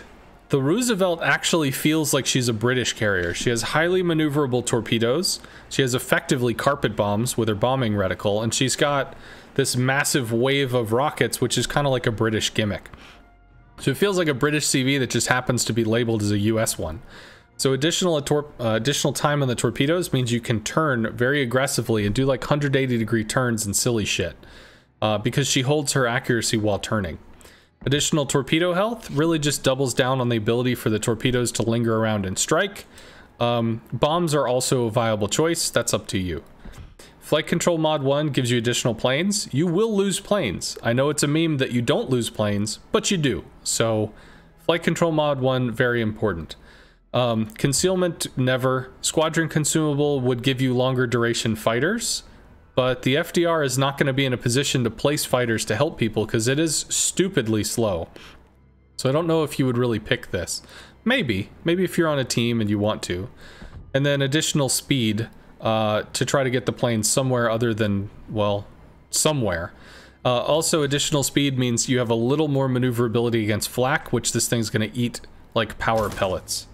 the Roosevelt actually feels like she's a British carrier. She has highly maneuverable torpedoes. She has effectively carpet bombs with her bombing reticle, and she's got this massive wave of rockets, which is kind of like a British gimmick. So it feels like a British CV that just happens to be labeled as a US one. So additional time on the torpedoes means you can turn very aggressively and do like 180-degree turns and silly shit, because she holds her accuracy while turning. Additional torpedo health really just doubles down on the ability for the torpedoes to linger around and strike. Bombs are also a viable choice. That's up to you. Flight Control Mod 1 gives you additional planes. You will lose planes. I know it's a meme that you don't lose planes, but you do. So Flight Control Mod 1, very important. Concealment, never. Squadron Consumable would give you longer duration fighters, but the FDR is not going to be in a position to place fighters to help people because it is stupidly slow. So I don't know if you would really pick this. Maybe if you're on a team and you want to. And then additional speed to try to get the plane somewhere other than, well, somewhere. Also, additional speed means you have a little more maneuverability against flak, which this thing's going to eat like power pellets.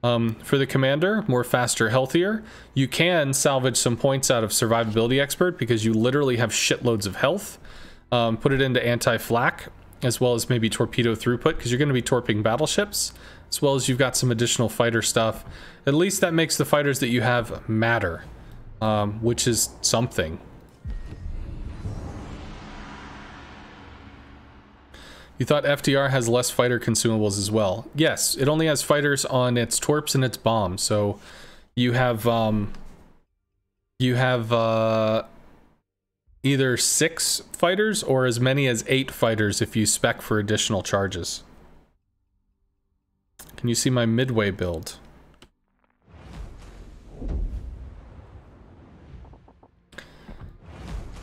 For the commander, more faster, healthier. You can salvage some points out of survivability expert because you literally have shitloads of health. Put it into anti-flak, as well as maybe torpedo throughput, because you're going to be torping battleships, as well as you've got some additional fighter stuff. At least that makes the fighters that you have matter, which is something. You thought FDR has less fighter consumables as well. Yes, it only has fighters on its torps and its bombs. So you have either 6 fighters or as many as 8 fighters if you spec for additional charges. Can you see my Midway build?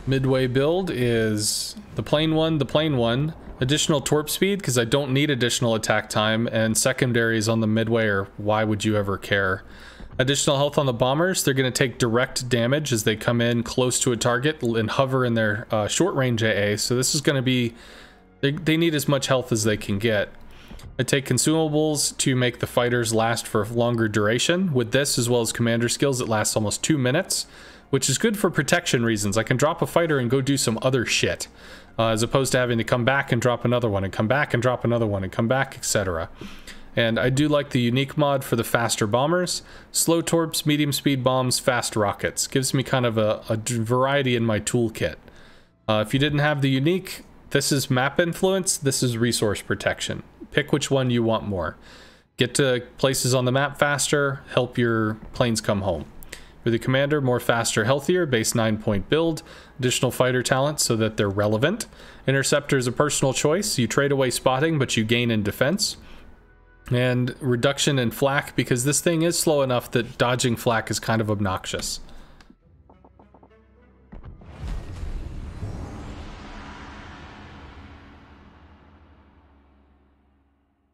Midway build is the plain one. Additional torp speed, because I don't need additional attack time, and secondaries on the Midway, or why would you ever care? Additional health on the bombers. They're going to take direct damage as they come in close to a target and hover in their short range AA, so this is going to be... They need as much health as they can get. I take consumables to make the fighters last for longer duration. With this, as well as commander skills, it lasts almost 2 minutes, which is good for protection reasons. I can drop a fighter and go do some other shit. As opposed to having to come back and drop another one, and come back and drop another one, and come back, etc. And I do like the unique mod for the faster bombers. Slow torps, medium speed bombs, fast rockets. Gives me kind of a variety in my toolkit. If you didn't have the unique, this is map influence, this is resource protection. Pick which one you want more. Get to places on the map faster, help your planes come home. For the commander, more faster, healthier, base 9-point build, additional fighter talent so that they're relevant. Interceptor is a personal choice. You trade away spotting, but you gain in defense. And reduction in flak, because this thing is slow enough that dodging flak is kind of obnoxious.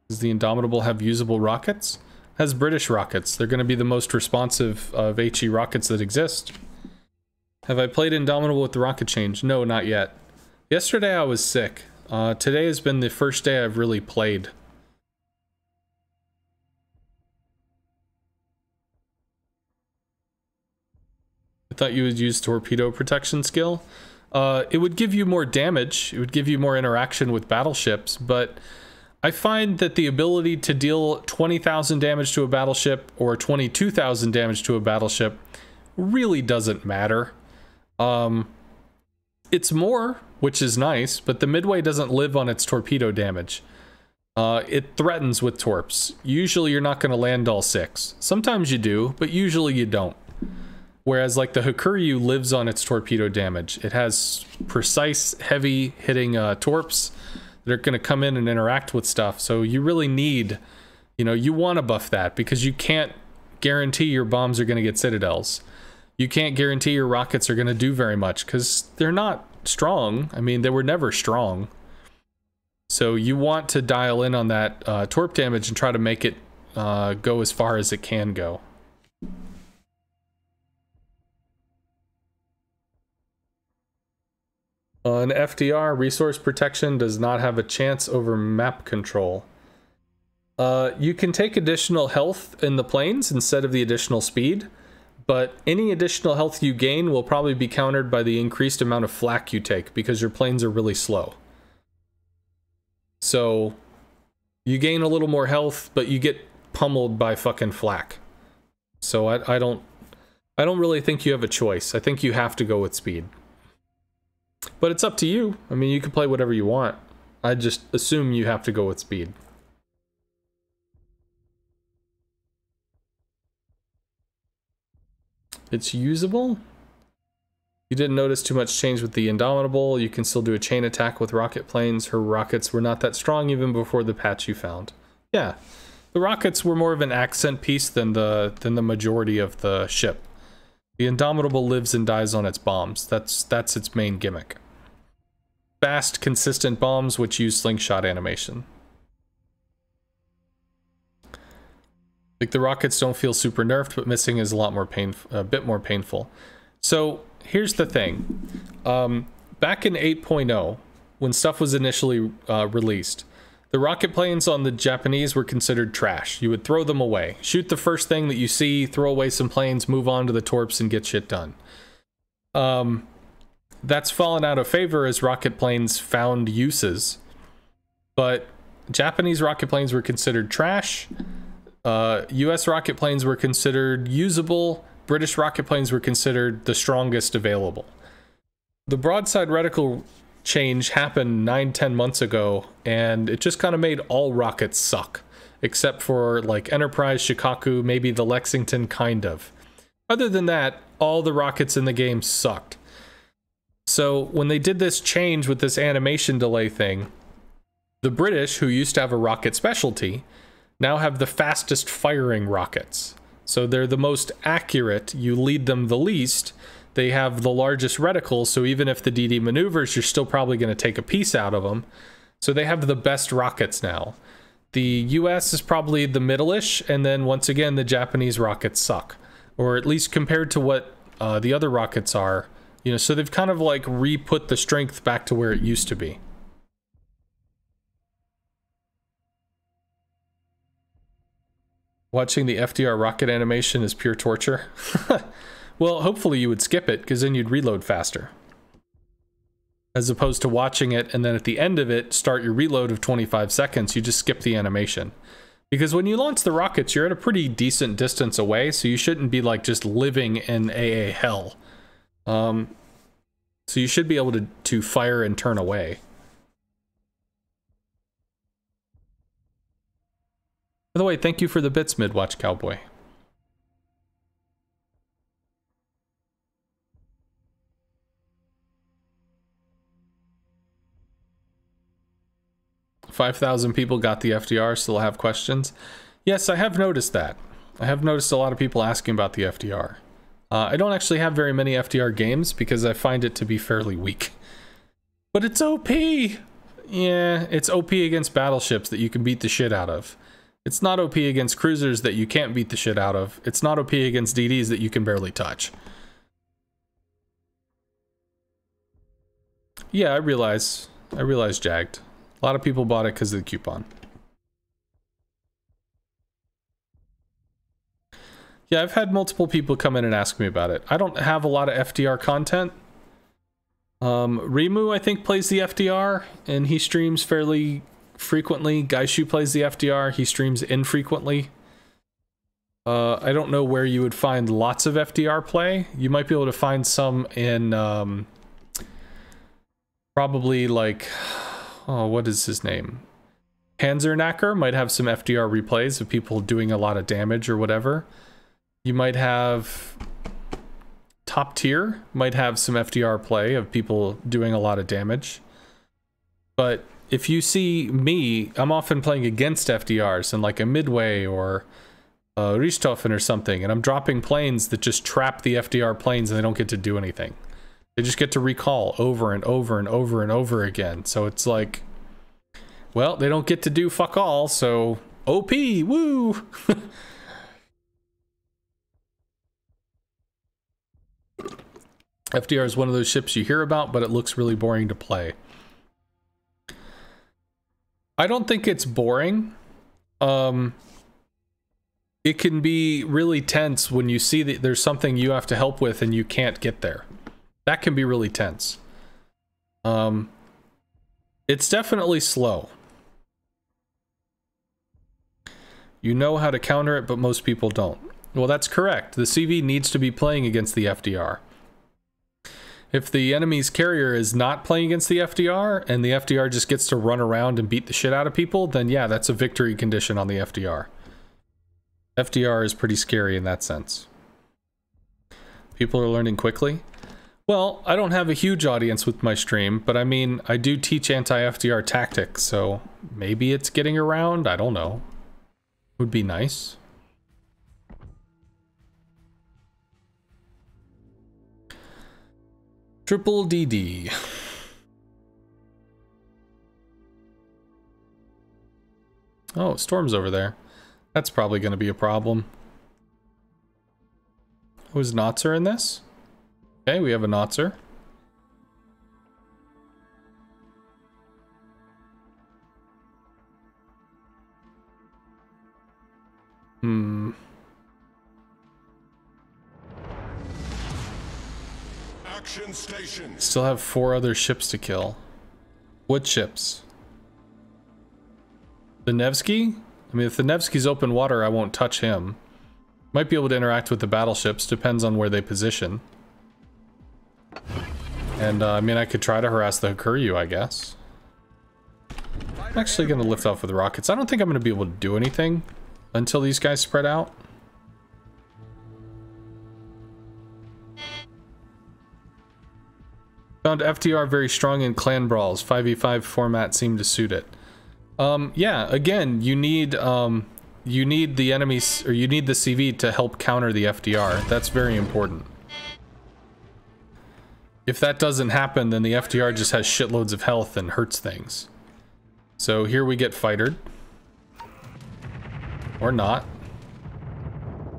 Does the Indomitable have usable rockets? Has British rockets. They're going to be the most responsive of HE rockets that exist. Have I played Indomitable with the rocket change? No, not yet. Yesterday I was sick. Today has been the first day I've really played. I thought you would use torpedo protection skill. It would give you more damage. It would give you more interaction with battleships, but I find that the ability to deal 20,000 damage to a battleship or 22,000 damage to a battleship really doesn't matter. It's more, which is nice, but the Midway doesn't live on its torpedo damage. It threatens with torps. Usually you're not going to land all 6. Sometimes you do, but usually you don't. Whereas like the Hakuryu lives on its torpedo damage. It has precise, heavy hitting torps that are going to come in and interact with stuff. So you really need, you want to buff that because you can't guarantee your bombs are going to get citadels. You can't guarantee your rockets are going to do very much because they're not strong. I mean, they were never strong. So you want to dial in on that torp damage and try to make it go as far as it can go. On FDR, resource protection does not have a chance over map control. You can take additional health in the planes instead of the additional speed, but any additional health you gain will probably be countered by the increased amount of flak you take because your planes are really slow. So you gain a little more health, but you get pummeled by fucking flak. So I don't really think you have a choice. I think you have to go with speed. But it's up to you. I mean, you can play whatever you want. I just assume you have to go with speed. It's usable. You didn't notice too much change with the Indomitable. You can still do a chain attack with rocket planes. Her rockets were not that strong even before the patch you found. Yeah, the rockets were more of an accent piece than the majority of the ship. The Indomitable lives and dies on its bombs. That's its main gimmick. Fast, consistent bombs which use slingshot animation. Like, the rockets don't feel super nerfed, but missing is a bit more painful. So here's the thing. Back in 8.0, when stuff was initially released, the rocket planes on the Japanese were considered trash. You would throw them away. Shoot the first thing that you see, throw away some planes, move on to the torps, and get shit done. That's fallen out of favor as rocket planes found uses. But Japanese rocket planes were considered trash. US rocket planes were considered usable. British rocket planes were considered the strongest available. The broadside reticle change happened 9-10 months ago, and it just kind of made all rockets suck, except for like Enterprise, Shikaku, maybe the Lexington, kind of. Other than that, all the rockets in the game sucked. So when they did this change with this animation delay thing, the British, who used to have a rocket specialty, now have the fastest firing rockets. So they're the most accurate, you lead them the least, they have the largest reticle, so even if the DD maneuvers, you're still probably going to take a piece out of them. So they have the best rockets now. The US is probably the middle-ish, and then once again, the Japanese rockets suck. Or at least compared to what the other rockets are. You know, so they've kind of like re-put the strength back to where it used to be. Watching the FDR rocket animation is pure torture. Well, hopefully you would skip it, because then you'd reload faster. As opposed to watching it, and then at the end of it, start your reload of 25 seconds, you just skip the animation. Because when you launch the rockets, you're at a pretty decent distance away, so you shouldn't be like just living in AA hell. So you should be able to fire and turn away. By the way, thank you for the bits, Midwatch Cowboy. $5,000 people got the FDR, still have questions. Yes, I have noticed that. I have noticed a lot of people asking about the FDR. I don't actually have very many FDR games because I find it to be fairly weak. But it's OP! Yeah, it's OP against battleships that you can beat the shit out of. It's not OP against cruisers that you can't beat the shit out of. It's not OP against DDs that you can barely touch. Yeah, I realize, Jagged. A lot of people bought it because of the coupon. Yeah, I've had multiple people come in and ask me about it. I don't have a lot of FDR content. Rimu, I think, plays the FDR, and he streams fairly frequently. Gaishu plays the FDR, he streams infrequently. I don't know where you would find lots of FDR play. You might be able to find some in, probably like, oh, what is his name? Panzerknacker might have some FDR replays of people doing a lot of damage or whatever. You might have Top Tier might have some FDR play of people doing a lot of damage. But if you see me, I'm often playing against FDRs in like a Midway or Richthofen or something, and I'm dropping planes that just trap the FDR planes and they don't get to do anything. They just get to recall over and over and over and over again. So it's like, well, they don't get to do fuck all, so OP, woo! FDR is one of those ships you hear about, but it looks really boring to play. I don't think it's boring. It can be really tense when you see that there's something you have to help with and you can't get there. That can be really tense. It's definitely slow. You know how to counter it, but most people don't. Well, that's correct. The CV needs to be playing against the FDR. If the enemy's carrier is not playing against the FDR and the FDR just gets to run around and beat the shit out of people, then yeah, that's a victory condition on the FDR. FDR is pretty scary in that sense. People are learning quickly. Well, I don't have a huge audience with my stream, but I mean, I do teach anti-FDR tactics, so maybe it's getting around. I don't know. Would be nice. Triple DD. Oh, Storm's over there. That's probably going to be a problem. Who's Notzer in this? Okay, we have a Notzer. Action stations. Still have 4 other ships to kill. What ships? The Nevsky? I mean, if the Nevsky's open water, I won't touch him. Might be able to interact with the battleships, depends on where they position. And, I mean, I could try to harass the Hakuryu, I guess. I'm actually going to lift off with rockets. I don't think I'm going to be able to do anything until these guys spread out. Found FDR very strong in clan brawls. 5v5 format seemed to suit it. Yeah, again, you need the enemies, or you need the CV to help counter the FDR. That's very important. If that doesn't happen, then the FDR just has shitloads of health and hurts things. So here we get fightered. Or not.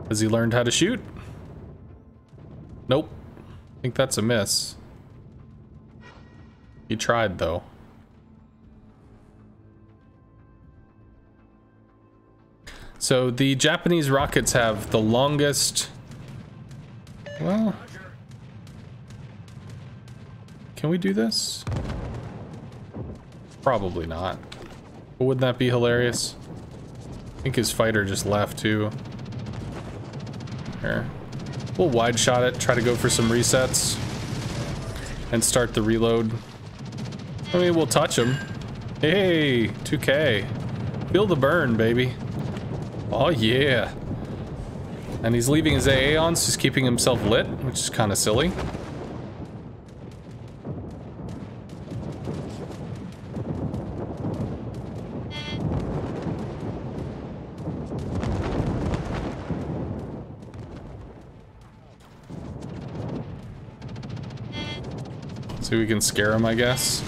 Has he learned how to shoot? Nope. I think that's a miss. He tried, though. So the Japanese rockets have the longest... Well... Can we do this? Probably not. But wouldn't that be hilarious? I think his fighter just left, too. Here. We'll wide shot it, try to go for some resets. And start the reload. I mean, we'll touch him. Hey, 2K. Feel the burn, baby. Oh, yeah. And he's leaving his AA on, so he's keeping himself lit, which is kind of silly. So we can scare him, I guess.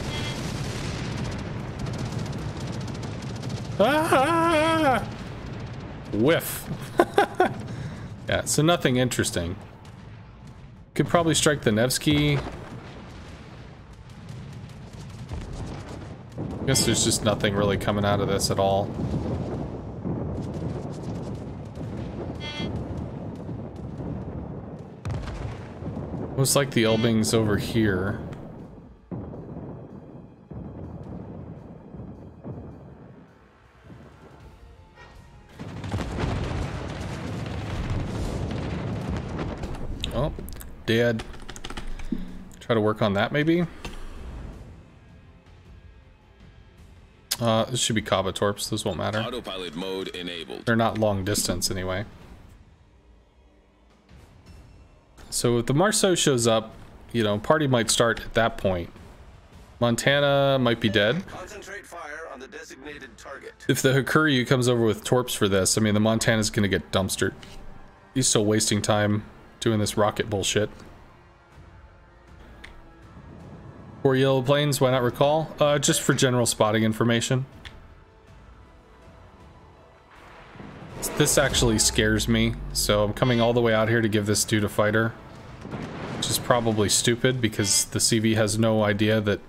Ah! Whiff. Yeah, so nothing interesting. Could probably strike the Nevsky. Guess there's just nothing really coming out of this at all. Looks like the Elbing's over here. Oh, dead. Try to work on that, maybe? This should be Kaba Torps. Those won't matter. Autopilot mode enabled. They're not long distance anyway. So if the Marceau shows up, you know, party might start at that point. Montana might be dead. Concentrate fire on the designated target. If the Hakuryu comes over with Torps for this, I mean, the Montana's gonna get dumpstered. He's still wasting time doing this rocket bullshit. 4 yellow planes, why not recall? Just for general spotting information. This actually scares me, so I'm coming all the way out here to give this dude a fighter. Which which is probably stupid because the CV has no idea that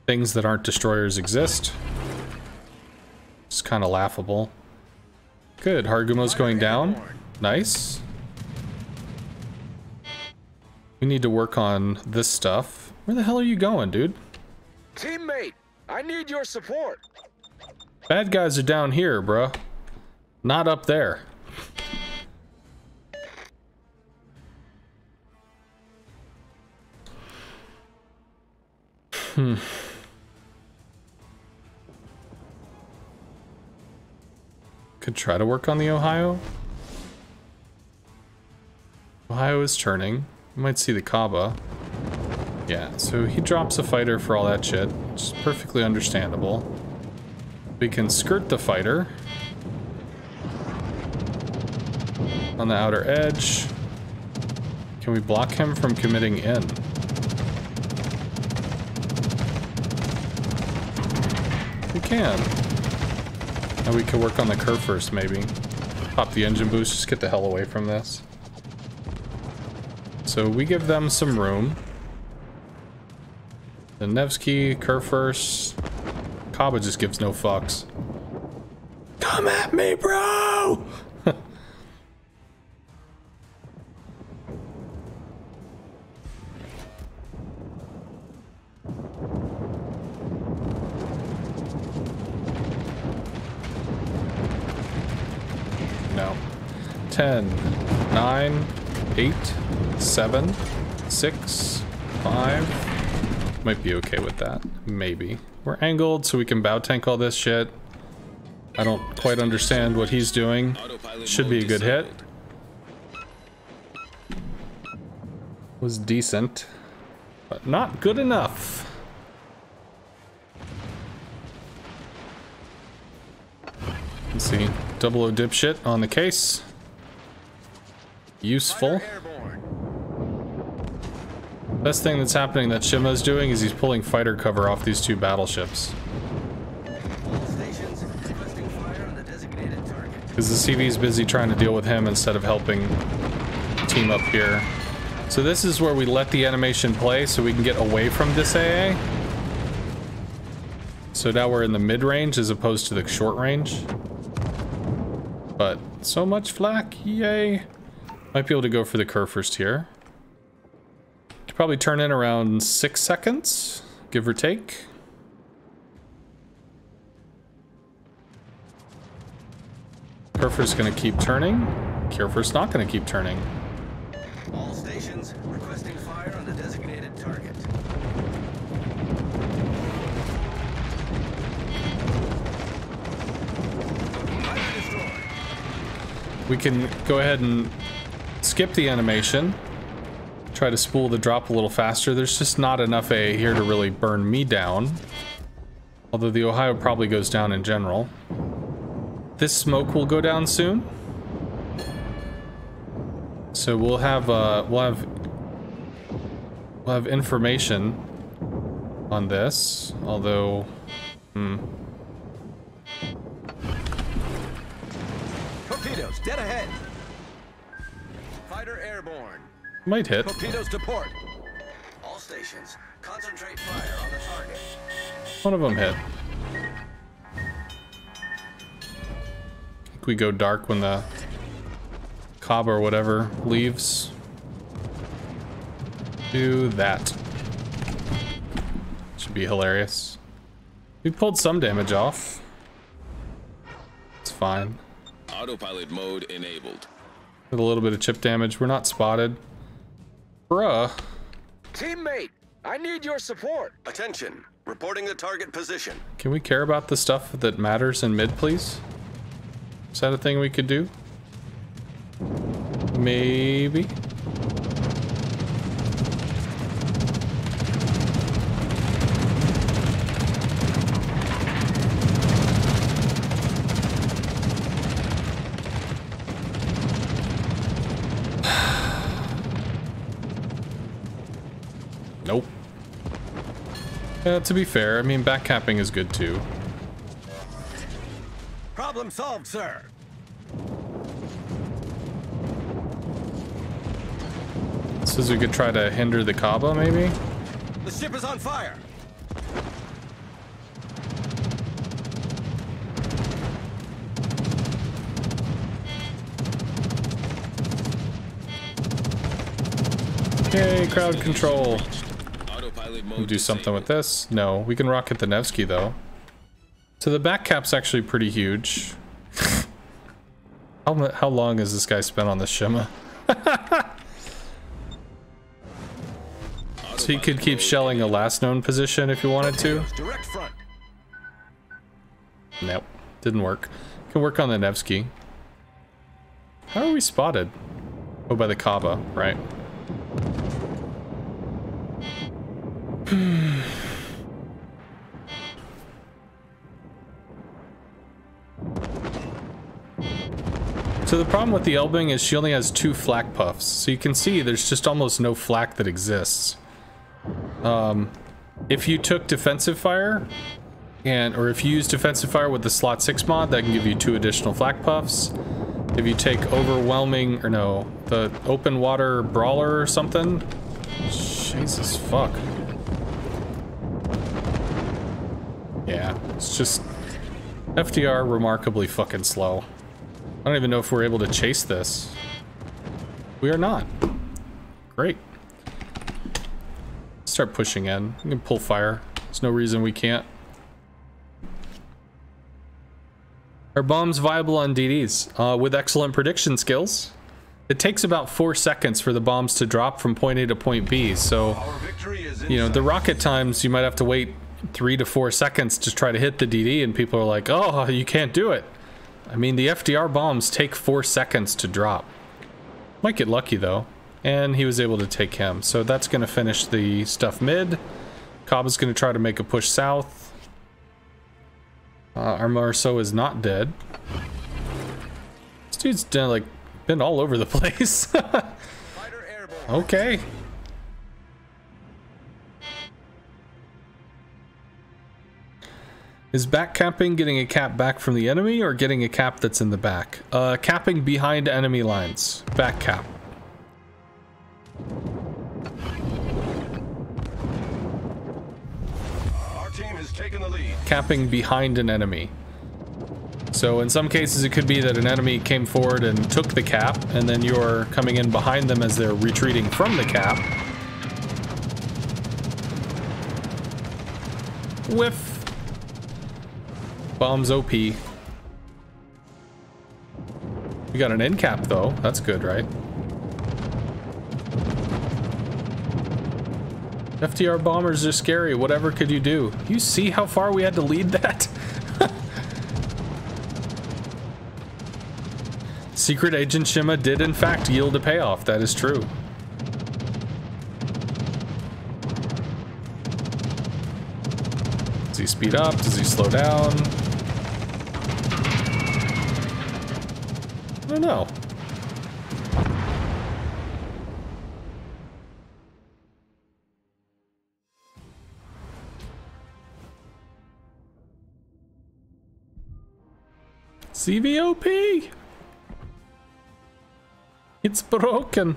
things that aren't destroyers exist. It's kind of laughable. Good, Hargumo's going down. Nice. We need to work on this stuff. Where the hell are you going, dude? Teammate, I need your support. Bad guys are down here, bruh. Not up there. Could try to work on the Ohio. Ohio is turning. You might see the Kaba. Yeah, so he drops a fighter for all that shit, which is perfectly understandable. We can skirt the fighter on the outer edge. Can we block him from committing in? We can. And we could work on the curve first, maybe. Pop the engine boost, just get the hell away from this. So we give them some room. The Nevsky, curve first. Kaba just gives no fucks. Come at me, bro! No. 10, 9, 8, 7, 6, 5. Might be okay with that. Maybe. We're angled so we can bow tank all this shit. I don't quite understand what he's doing. Should be a good hit. Was decent, but not good enough. Let's see. Double O dipshit on the case. Useful. Best thing that's happening that Shima's doing is he's pulling fighter cover off these two battleships. Because the CV's busy trying to deal with him instead of helping team up here. So this is where we let the animation play so we can get away from this AA. So now we're in the mid-range as opposed to the short range. But so much flak, yay. Might be able to go for the curve first here. Probably turn in around 6 seconds, give or take. Kerfer's gonna keep turning. Kerfer's not gonna keep turning. All stations requesting fire on the designated target. Fire destroyed. We can go ahead and skip the animation. Try to spool the drop a little faster. There's just not enough AA here to really burn me down. Although the Ohio probably goes down in general. This smoke will go down soon. So we'll have information on this. Although, Torpedoes dead ahead. Fighter airborne. might hit. Torpedoes to port. All stations, concentrate fire on the target. One of them hit. I think we go dark when the Kaba or whatever leaves. Do that. Should be hilarious. We pulled some damage off. It's fine. Autopilot mode enabled. With a little bit of chip damage. We're not spotted. Bruh. Teammate, I need your support. Attention, reporting the target position. Can we care about the stuff that matters in mid, please? Is that a thing we could do? Maybe. Nope. To be fair, I mean, backcapping is good too. Problem solved, sir. Says we could try to hinder the Kaaba, maybe? The ship is on fire. Okay, crowd control. Autopilot We'll mode do something with disabled. this. No, we can rocket the Nevsky, though. So the back cap's actually pretty huge. How long has this guy spent on this Shima? So he could keep shelling a last known position if you wanted to. Direct front. Nope, didn't work. Can work on the Nevsky. How are we spotted? Oh, by the Kaaba, right. So the problem with the Elbing is she only has 2 flak puffs. So you can see there's just almost no flak that exists. If you took defensive fire, or if you use defensive fire with the slot 6 mod, that can give you 2 additional flak puffs. If you take overwhelming, or no, the open water brawler or something. Jesus fuck. Yeah, it's just FDR remarkably fucking slow. I don't even know if we're able to chase this. We are not. Great. Start pushing in. We can pull fire. There's no reason we can't. Are bombs viable on DDs? With excellent prediction skills. It takes about 4 seconds for the bombs to drop from point A to point B, so, Our victory is in you know, the sight. rocket times, you might have to wait 3 to 4 seconds to try to hit the DD, and people are like, oh, you can't do it. I mean, the FDR bombs take 4 seconds to drop. Might get lucky, though. And he was able to take him. So that's going to finish the stuff mid. Kaaba's going to try to make a push south. Our Marceau is not dead. This dude's done, like, been all over the place. Fighter airborne. Okay. Is back capping getting a cap back from the enemy or getting a cap that's in the back? Capping behind enemy lines. Back cap. Our team has taken the lead. Capping behind an enemy. So in some cases it could be that an enemy came forward and took the cap, and then you're coming in behind them as they're retreating from the cap. Whiff. Bombs OP. We got an end cap though. That's good, right? FDR bombers are scary. Whatever could you do? You see how far we had to lead that? Secret Agent Shima did in fact yield a payoff. That is true. Does he speed up? Does he slow down? I don't know. CVOP! It's broken.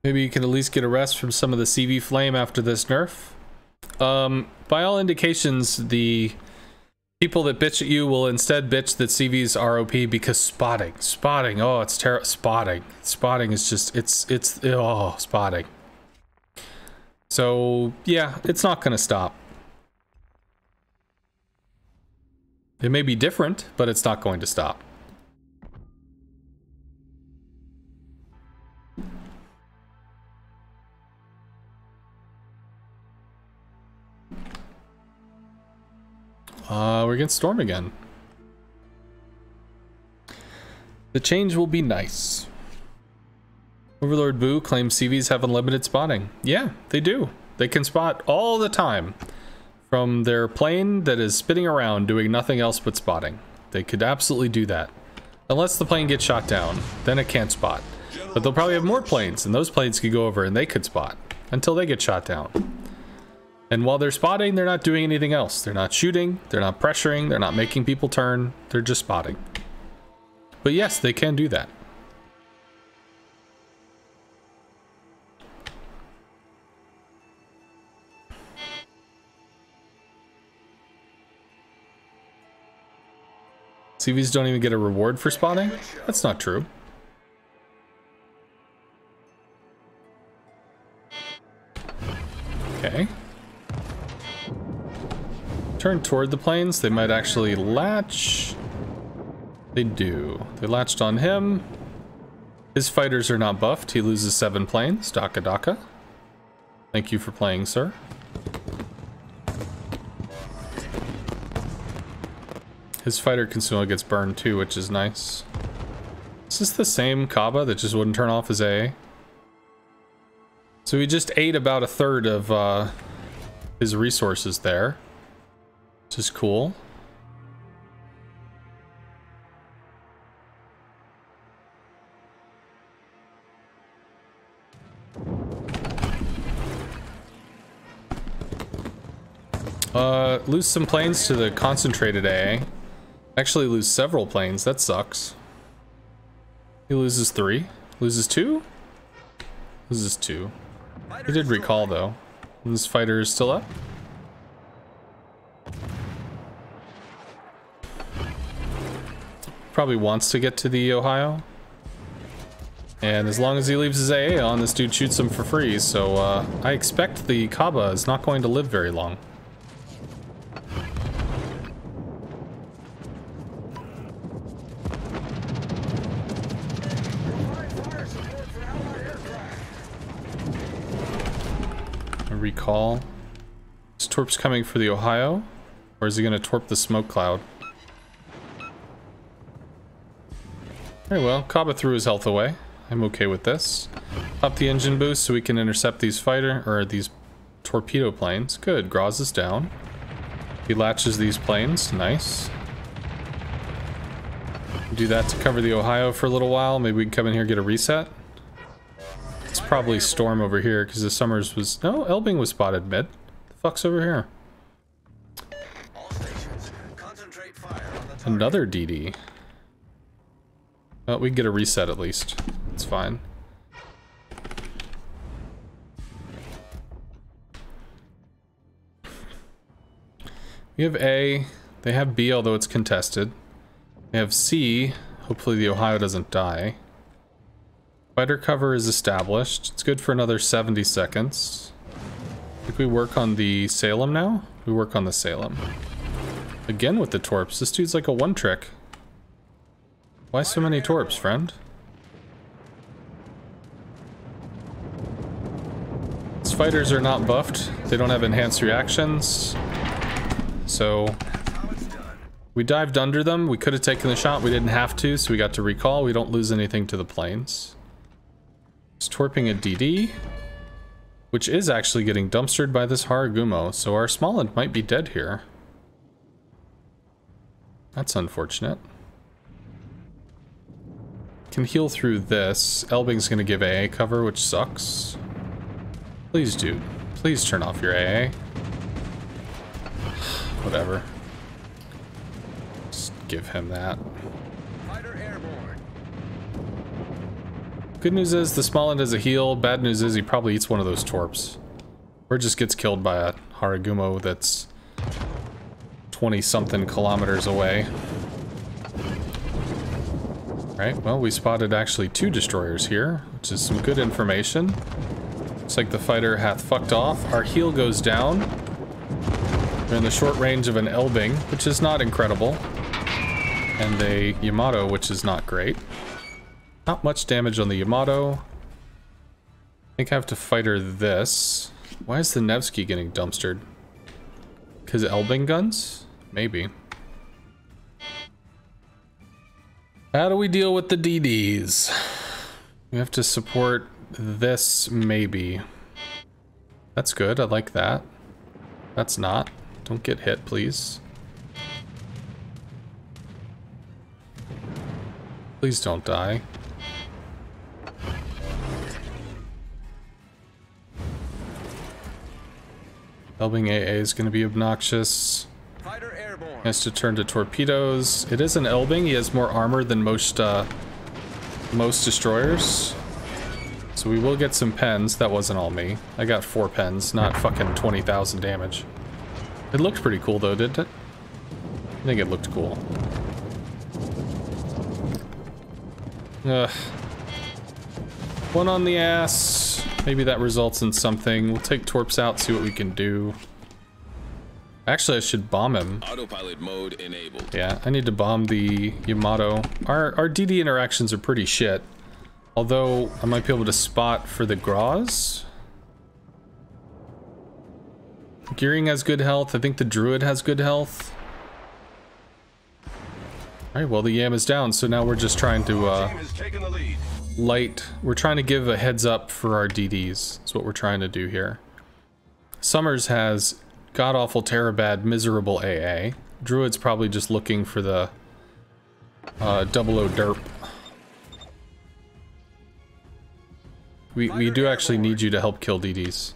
Maybe you can at least get a rest from some of the CV flame after this nerf. By all indications, the people that bitch at you will instead bitch that CVs are OP because spotting, oh, it's terrible. Spotting is just, oh, spotting. So yeah, it's not gonna stop. It may be different, but it's not going to stop. We're against Storm again. The change will be nice. Overlord Boo claims CVs have unlimited spotting. Yeah, they do. They can spot all the time from their plane that is spinning around doing nothing else but spotting. They could absolutely do that. Unless the plane gets shot down, then it can't spot. But they'll probably have more planes, and those planes could go over and they could spot until they get shot down. And while they're spotting, they're not doing anything else. They're not shooting, they're not pressuring, they're not making people turn, they're just spotting. But yes, they can do that. CVs don't even get a reward for spotting? That's not true. Okay. Turn toward the planes. They might actually latch. They do. They latched on him. His fighters are not buffed. He loses 7 planes. Daka Daka. Thank you for playing, sir. His fighter consumer gets burned too, which is nice. Is this the same Kaba that just wouldn't turn off his AA? So he just ate about a third of his resources there, which is cool. Lose some planes to the concentrated AA. Actually lose several planes, that sucks. He loses 3. Loses 2? Loses 2. He did recall though. And this fighter is still up. Probably wants to get to the Ohio. And as long as he leaves his AA on, this dude shoots him for free, so I expect the Kaba is not going to live very long. Recall. Is Torp's coming for the Ohio? Or is he going to Torp the smoke cloud? Very well, Kaba threw his health away. I'm okay with this. Up the engine boost so we can intercept these these torpedo planes. Good, Graz is down. He latches these planes, nice. Do that to cover the Ohio for a little while. Maybe we can come in here and get a reset. It's probably Storm over here because the Summers was... No, Elbing was spotted mid. The fuck's over here? All stations, concentrate fire on the target. Another DD. Well, we can get a reset at least. It's fine. We have A. They have B, although it's contested. They have C. Hopefully the Ohio doesn't die. Fighter cover is established. It's good for another 70 seconds. I think we work on the Salem now? We work on the Salem. Again with the Torps. This dude's like a one-trick. Why so many Torps, friend? These fighters are not buffed. They don't have enhanced reactions. So we dived under them. We could have taken the shot. We didn't have to, so we got to recall. We don't lose anything to the planes. It's torping a DD, which is actually getting dumpstered by this Haragumo, so our Smollett might be dead here. That's unfortunate. Can heal through this. Elbing's gonna give AA cover, which sucks. Please, dude. Please turn off your AA. Whatever. Just give him that. Fighter airborne. Good news is the Smollett has a heal. Bad news is he probably eats one of those Torps. Or just gets killed by a Haragumo that's 20-something kilometers away. Right, well, we spotted actually 2 destroyers here, which is some good information. Looks like the fighter hath fucked off. Our heal goes down. We're in the short range of an Elbing, which is not incredible. And a Yamato, which is not great. Not much damage on the Yamato. I think I have to fighter this. Why is the Nevsky getting dumpstered? Because Elbing guns? Maybe. How do we deal with the DDs? We have to support this, maybe. That's good, I like that. That's not. Don't get hit, please. Please don't die. Elbing AA is going to be obnoxious. Fighter airborne. He has to turn to torpedoes. It is an Elbing. He has more armor than most destroyers. So we will get some pens. That wasn't all me. I got 4 pens, not fucking 20,000 damage. It looked pretty cool though, didn't it? I think it looked cool. Ugh. 1 on the ass. Maybe that results in something. We'll take Torps out, see what we can do. Actually, I should bomb him. Autopilot mode enabled. Yeah, I need to bomb the Yamato. Our DD interactions are pretty shit. Although, I might be able to spot for the Graz. Gearing has good health. I think the Druid has good health. Alright, well the Yam is down, so now we're just trying to, Team is taking the lead. we're trying to give a heads up for our DDs. That's what we're trying to do here. Summers has god-awful, terror-bad, miserable AA. Druid's probably just looking for the, 00 derp. We do actually need you to help kill DDs.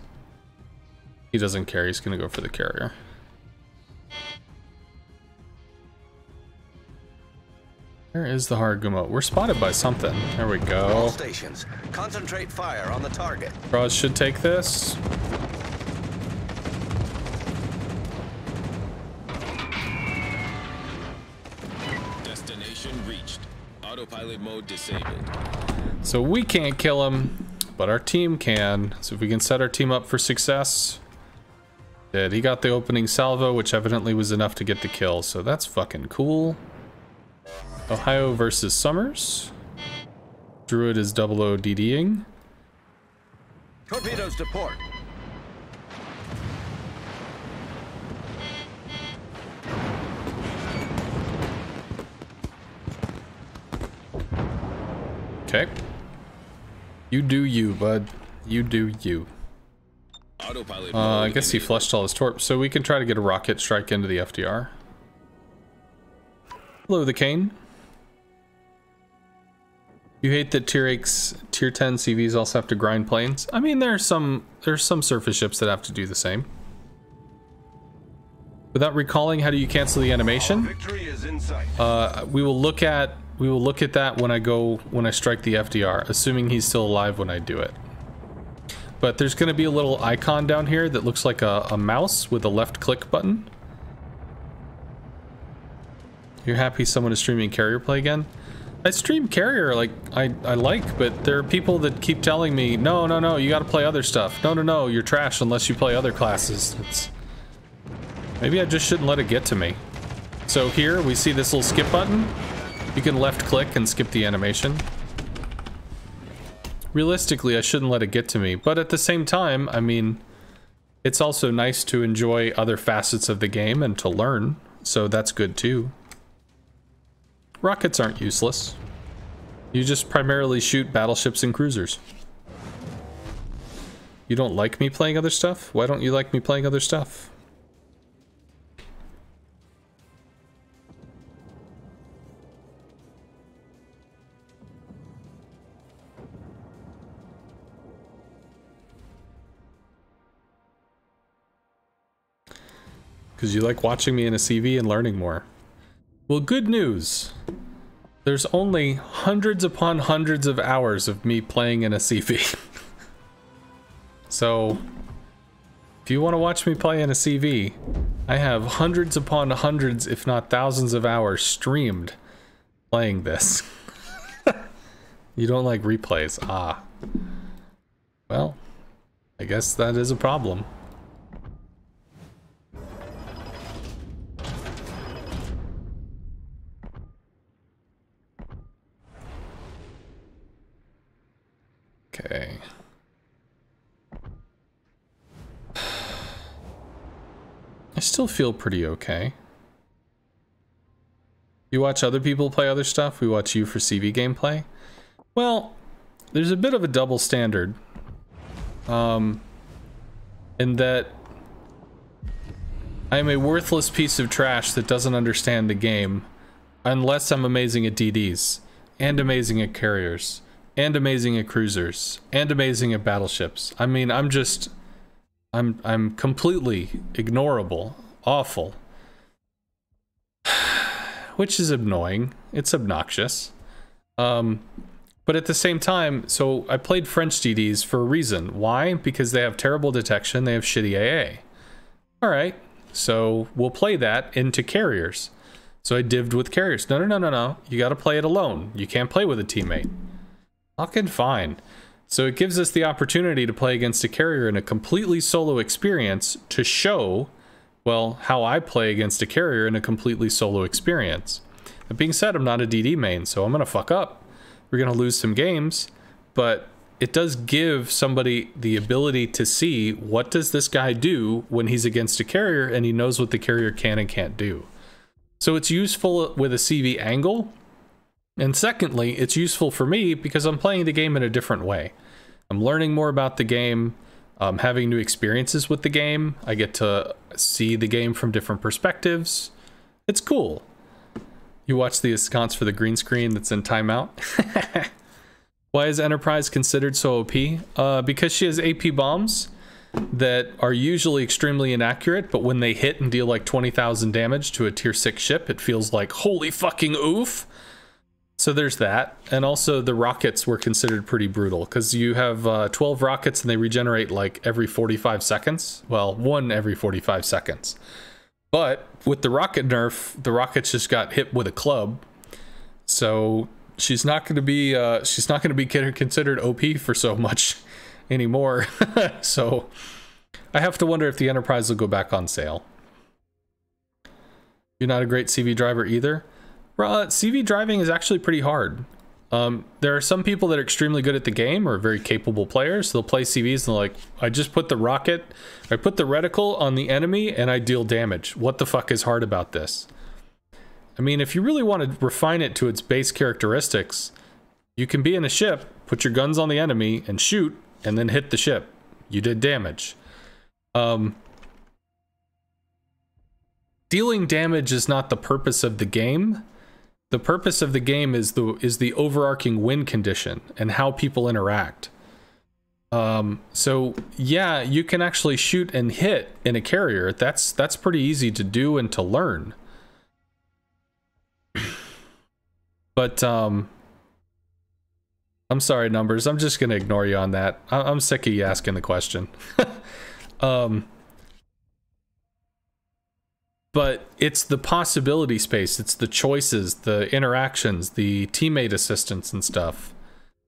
He doesn't care, he's gonna go for the carrier. Where is the Haragumo? We're spotted by something. There we All go. stations, concentrate fire on the target. Graz should take this. Destination reached. Autopilot mode disabled. So we can't kill him, but our team can. So if we can set our team up for success. Did. He got the opening salvo, which evidently was enough to get the kill, so that's fucking cool. Ohio versus Summers. Druid is 00 DDing. Torpedoes to port. Okay. You do you, bud. You do you. Autopilot I mode guess he enabled. flushed all his torps, so we can try to get a rocket strike into the FDR. Hello, the Cane. You hate that tier 10 CVs also have to grind planes? I mean, there's some surface ships that have to do the same. Without recalling, how do you cancel the animation? Victory is in sight. We will look at that when I strike the FDR, assuming he's still alive when I do it. But there's going to be a little icon down here that looks like a mouse with a left click button. You're happy someone is streaming carrier play again? I stream carrier, like, I like, but there are people that keep telling me, no, you gotta play other stuff. No, you're trash unless you play other classes. Maybe I just shouldn't let it get to me. So here, we see this little skip button. You can left click and skip the animation. Realistically, I shouldn't let it get to me, but at the same time, I mean, it's also nice to enjoy other facets of the game and to learn, so that's good too. Rockets aren't useless. You just primarily shoot battleships and cruisers. You don't like me playing other stuff? Why don't you like me playing other stuff? Because you like watching me in a CV and learning more. Well, good news. There's only hundreds upon hundreds of hours of me playing in a CV. So, if you want to watch me play in a CV, I have hundreds upon hundreds, if not thousands of hours streamed playing this. You don't like replays? Ah. Well, I guess that is a problem. Okay. I still feel pretty okay. You watch other people play other stuff, we watch you for CV gameplay. Well, there's a bit of a double standard. In that I am a worthless piece of trash that doesn't understand the game unless I'm amazing at DDs, and amazing at carriers, and amazing at cruisers, and amazing at battleships. I mean, I'm completely ignorable, awful. Which is annoying. It's obnoxious. But at the same time, so I played French DDs for a reason. Why? Because they have terrible detection, they have shitty AA. Alright, so we'll play that into carriers. So I dived with carriers. No. You gotta play it alone. You can't play with a teammate. Fucking fine. So it gives us the opportunity to play against a carrier in a completely solo experience to show, well, how I play against a carrier in a completely solo experience. That being said, I'm not a DD main, so I'm gonna fuck up. We're gonna lose some games, but it does give somebody the ability to see what does this guy do when he's against a carrier and he knows what the carrier can and can't do. So it's useful with a CV angle. And secondly, it's useful for me because I'm playing the game in a different way. I'm learning more about the game, having new experiences with the game. I get to see the game from different perspectives. It's cool. You watch the ensconce for the green screen that's in timeout. Why is Enterprise considered so OP? Because she has AP bombs that are usually extremely inaccurate, but when they hit and deal like 20,000 damage to a tier 6 ship, it feels like holy fucking oof. So there's that. And also the rockets were considered pretty brutal because you have 12 rockets and they regenerate like every 45 seconds. Well, one every 45 seconds. But with the rocket nerf, the rockets just got hit with a club. So she's not going to be considered OP for so much anymore. So I have to wonder if the Enterprise will go back on sale. You're not a great CV driver either. CV driving is actually pretty hard. There are some people that are extremely good at the game or very capable players. They'll play CVs and they're like, I just put the rocket, I put the reticle on the enemy and I deal damage. What the fuck is hard about this? I mean, if you really want to refine it to its base characteristics, you can be in a ship, put your guns on the enemy and shoot, and then hit the ship. You did damage. Dealing damage is not the purpose of the game. The purpose of the game is the overarching win condition and how people interact. So yeah, you can actually shoot and hit in a carrier. That's pretty easy to do and to learn. But I'm sorry, Numbers. I'm just gonna ignore you on that. I'm sick of you asking the question. But it's the possibility space, it's the choices, the interactions, the teammate assistance and stuff.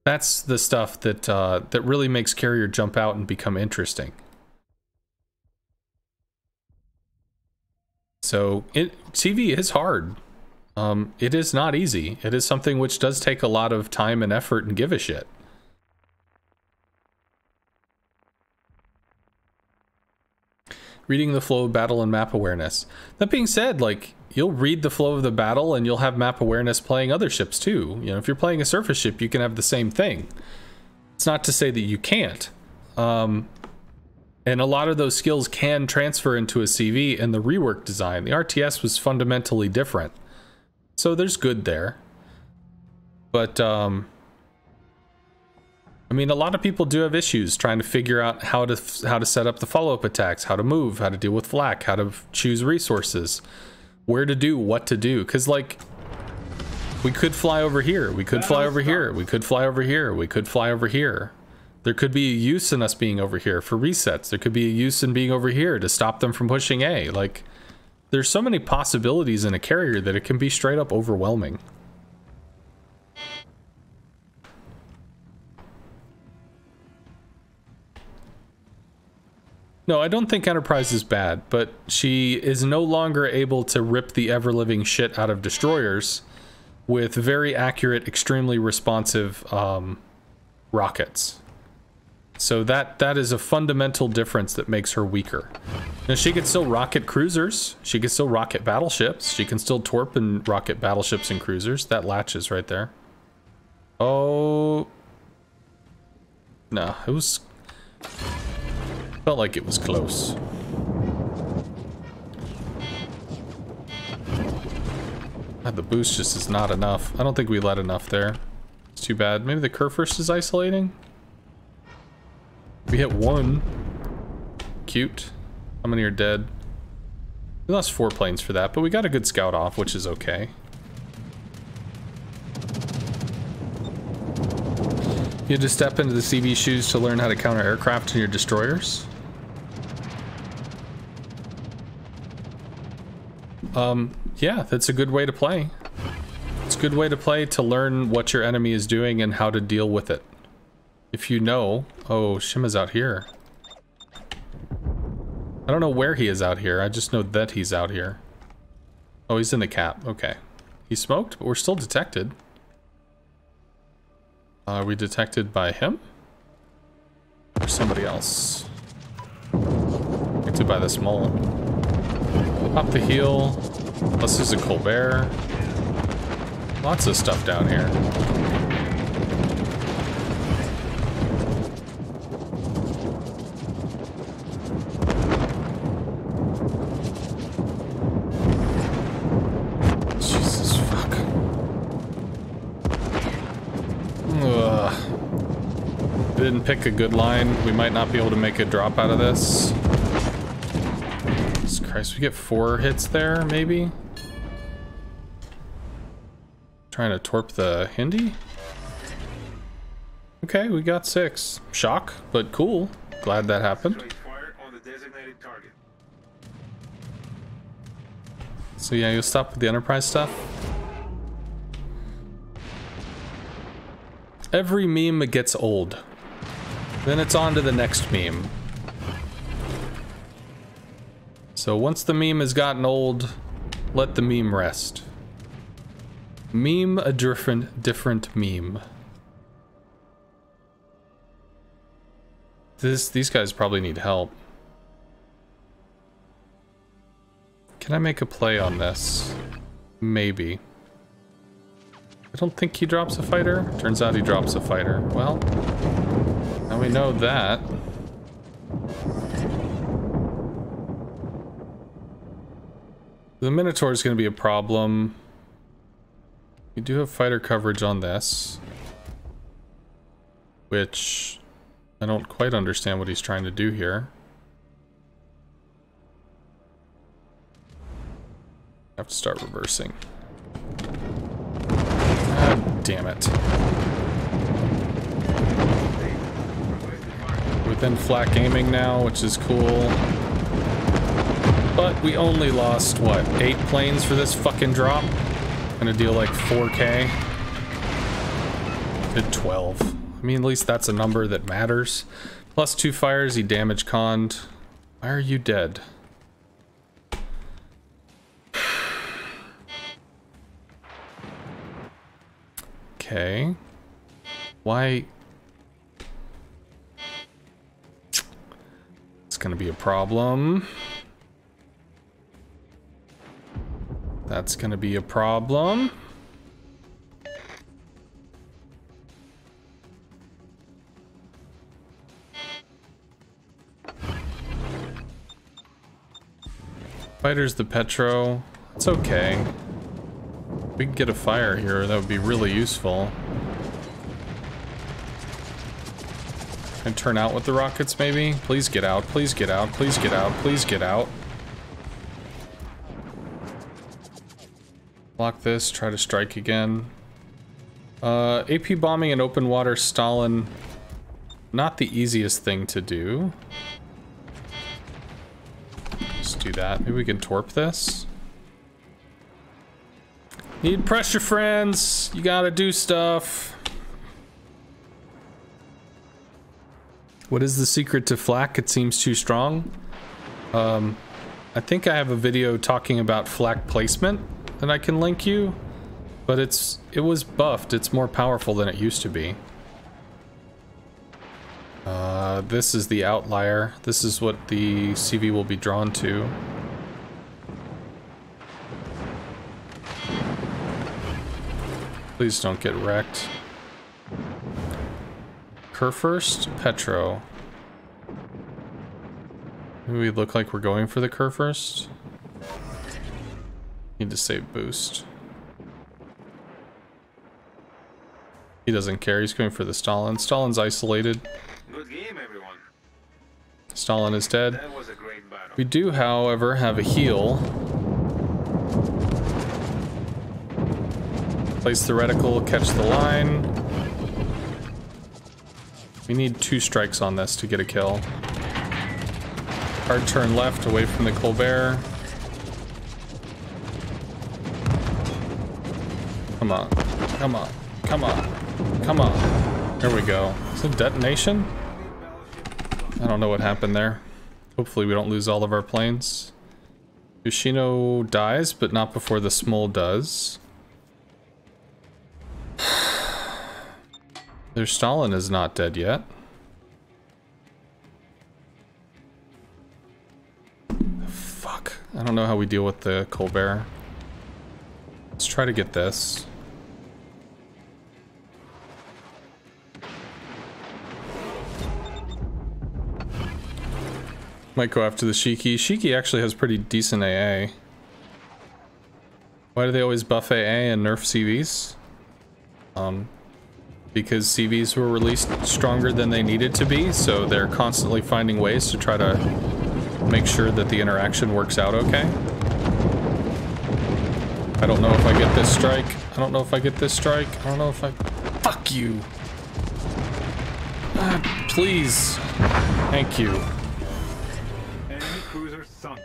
That's the stuff that that really makes carrier jump out and become interesting. So CV is hard. It is not easy. It is something which does take a lot of time and effort and give a shit. Reading the flow of battle and map awareness. That being said, like, you'll read the flow of the battle and you'll have map awareness playing other ships too. You know, if you're playing a surface ship, you can have the same thing. It's not to say that you can't. And a lot of those skills can transfer into a CV and the rework design. The RTS was fundamentally different. So there's good there. But, I mean, a lot of people do have issues trying to figure out how to set up the follow-up attacks, how to move, how to deal with flak, how to choose resources, where to do, what to do. Because, like, we could fly over here, we could fly over here, we could fly over here, we could fly over here. There could be a use in us being over here for resets. There could be a use in being over here to stop them from pushing A. Like, there's so many possibilities in a carrier that it can be straight up overwhelming. No, I don't think Enterprise is bad, but she is no longer able to rip the ever-living shit out of destroyers with very accurate, extremely responsive rockets. So that is a fundamental difference that makes her weaker. Now she can still rocket cruisers. She can still rocket battleships. She can still torp and rocket battleships and cruisers. That latches right there. Oh. No, it was... Felt like it was close. God, the boost just is not enough. I don't think we let enough there. It's too bad. Maybe the Kurfürst is isolating? We hit 1. Cute. How many are dead? We lost 4 planes for that, but we got a good scout off, which is okay. You had to step into the CB shoes to learn how to counter aircraft in your destroyers? Yeah, that's a good way to play. It's a good way to play to learn what your enemy is doing and how to deal with it. If you know... Oh, Shima's out here. I don't know where he is out here. I just know that he's out here. Oh, he's in the cap. Okay. He smoked, but we're still detected. Are we detected by him? Or somebody else? Detected by this mole. Pop the heel. Plus there's a Colbert. Lots of stuff down here. Jesus fuck. Ugh. Didn't pick a good line. We might not be able to make a drop out of this. Jesus Christ, we get 4 hits there, maybe? Trying to torp the Hindi? Okay, we got 6. Shock, but cool. Glad that happened. Straight fire on the designated target. So yeah, you'll stop with the Enterprise stuff. Every meme gets old. Then it's on to the next meme. So once the meme has gotten old, let the meme rest. Meme a different meme. These guys probably need help. Can I make a play on this? Maybe. I don't think he drops a fighter. Turns out he drops a fighter. Well, now we know that. The Minotaur is going to be a problem. We do have fighter coverage on this, which I don't quite understand what he's trying to do here. I have to start reversing. God damn it. Within flak aiming now, which is cool. But we only lost, what, 8 planes for this fucking drop? Gonna deal like 4K. Did 12. I mean, at least that's a number that matters. Plus 2 fires, he damage conned. Why are you dead? Okay. Why? It's gonna be a problem. That's gonna be a problem. Fighter's the Petro. It's okay. If we can get a fire here, that would be really useful. And turn out with the rockets, maybe? Please get out, please get out, please get out, please get out. Block this, try to strike again. AP bombing in open water, Stalin. Not the easiest thing to do. Let's do that. Maybe we can torp this. Need pressure, friends. You gotta do stuff. What is the secret to flak? It seems too strong. I think I have a video talking about flak placement that I can link you, but it was buffed. It's more powerful than it used to be. This is the outlier. This is what the CV will be drawn to. Please don't get wrecked. Kurfürst, Petro. Maybe we look like we're going for the Kurfürst. Need to save boost. He doesn't care, he's going for the Stalin. Stalin's isolated. Good game, everyone. Stalin is dead. That was a great battle. We do, however, have a heal. Place the reticle, catch the line. We need 2 strikes on this to get a kill. Hard turn left, away from the Colbert. Come on, come on, come on, come on. There we go. Is it detonation? I don't know what happened there. Hopefully we don't lose all of our planes. Yoshino dies, but not before the Smol does. Their Stalin is not dead yet. Fuck. I don't know how we deal with the Colbert. Let's try to get this. Might go after the Shiki. Shiki actually has pretty decent AA. Why do they always buff AA and nerf CVs? Because CVs were released stronger than they needed to be, so they're constantly finding ways to try to make sure that the interaction works out okay. I don't know if I get this strike. I don't know if I get this strike. I don't know if I... Fuck you! Please! Thank you. Enemy cruiser sunk.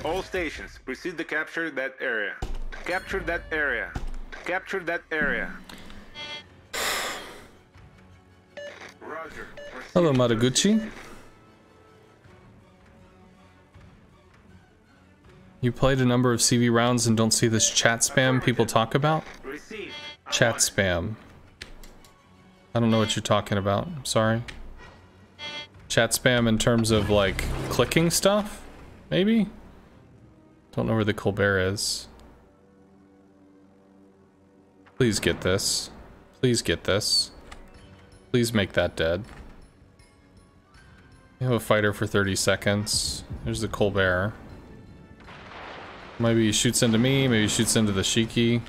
All stations, proceed to capture that area. Capture that area. Capture that area. Roger. Hello, Mataguchi. You played a number of CV rounds and don't see this chat spam people talk about? Received. Chat spam. I don't know what you're talking about. I'm sorry. Chat spam in terms of, like, clicking stuff? Maybe? Don't know where the Colbert is. Please get this. Please get this. Please make that dead. You have a fighter for 30 seconds. There's the Colbert. Maybe he shoots into me, maybe he shoots into the Shiki.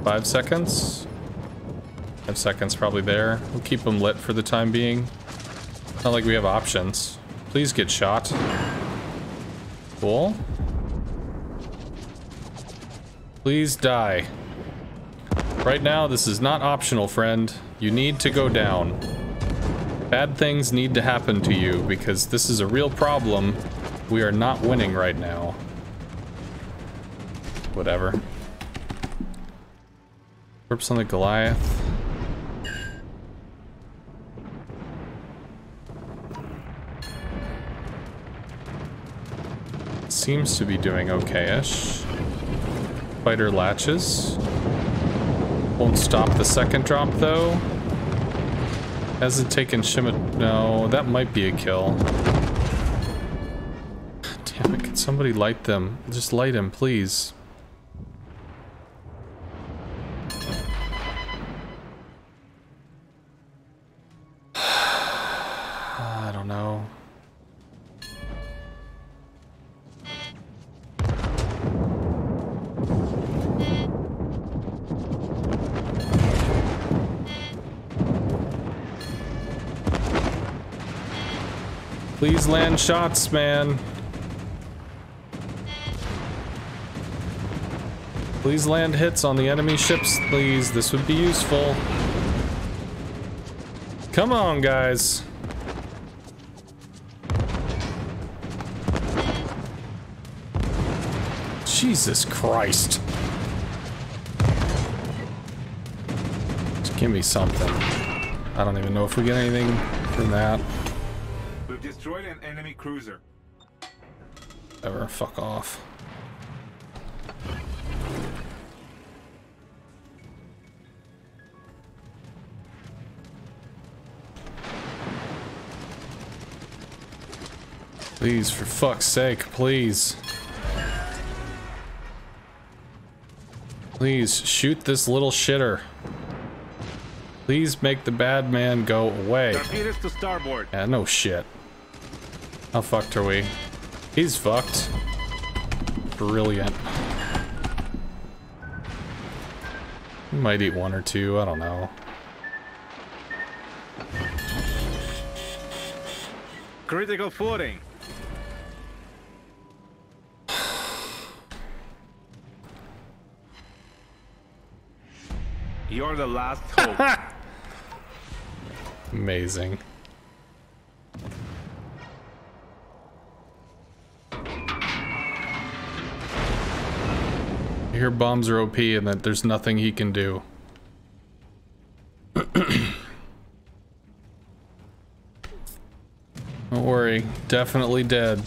Five seconds? 5 seconds probably there. We'll keep him lit for the time being. Not like we have options. Please get shot. Cool. Please die. Right now, this is not optional, friend. You need to go down. Bad things need to happen to you because this is a real problem. We are not winning right now. Whatever. Corpse on the Goliath. Seems to be doing okay-ish. Fighter latches. Won't stop the second drop though. Hasn't taken Shima. No, that might be a kill. Damn it, can somebody light them? Just light him, please. I don't know. Please land shots, man. Please land hits on the enemy ships, please. This would be useful. Come on, guys. Jesus Christ. Just give me something. I don't even know if we get anything from that. We've destroyed an enemy cruiser. Ever, fuck off. Please, for fuck's sake, please. Please, shoot this little shitter. Please make the bad man go away. Torpedoes to starboard. Yeah, no shit. How fucked are we? He's fucked. Brilliant. We might eat one or two, I don't know. Critical footing. You're the last hope. Amazing. You hear bombs are OP and that there's nothing he can do. Don't worry, definitely dead.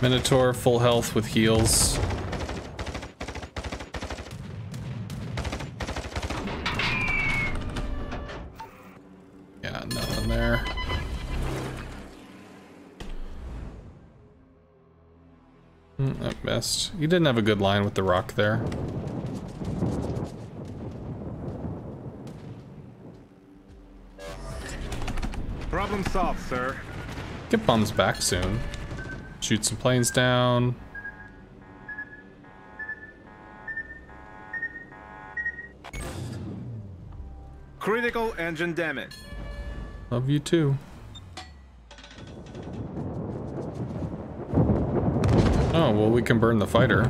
Minotaur full health with heals. Yeah, nothing there. That missed. You didn't have a good line with the rock there. Problem solved, sir. Get bombs back soon. Shoot some planes down. Critical engine damage. Love you too. Oh, well, we can burn the fighter.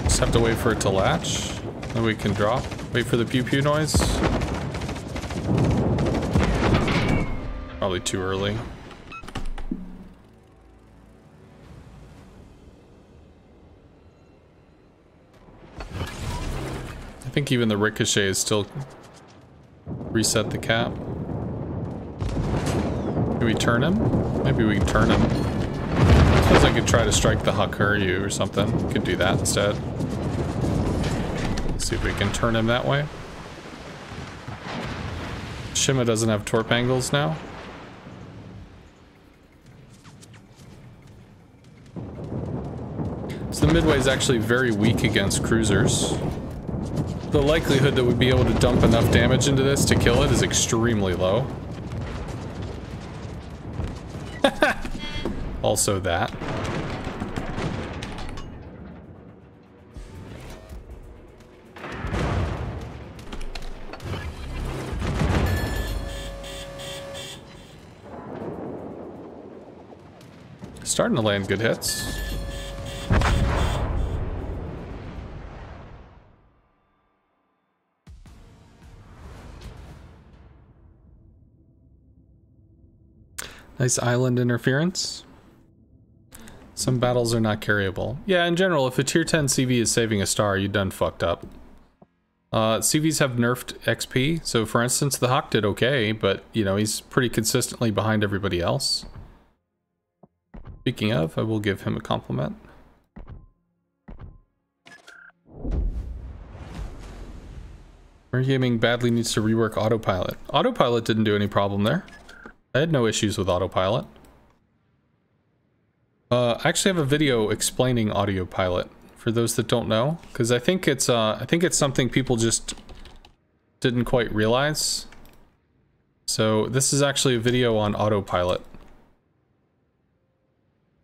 Just have to wait for it to latch. Then we can drop. Wait for the pew pew noise. Probably too early. I think even the ricochet is still reset the cap. Can we turn him? Maybe we can turn him. I suppose I could try to strike the Hakuryu or something. Could do that instead. Let's see if we can turn him that way. Shima doesn't have torp angles now. So the Midway is actually very weak against cruisers. The likelihood that we'd be able to dump enough damage into this to kill it is extremely low. Also that. Starting to land good hits. Nice island interference. Some battles are not carryable. Yeah, in general, if a tier 10 CV is saving a star, you done fucked up. CVs have nerfed XP, so for instance, the Hawk did okay, but, you know, he's pretty consistently behind everybody else. Speaking of, I will give him a compliment. Wargaming badly needs to rework autopilot. Autopilot didn't do any problem there. I had no issues with autopilot. I actually have a video explaining autopilot for those that don't know, because I think it's something people just didn't quite realize. So this is actually a video on autopilot.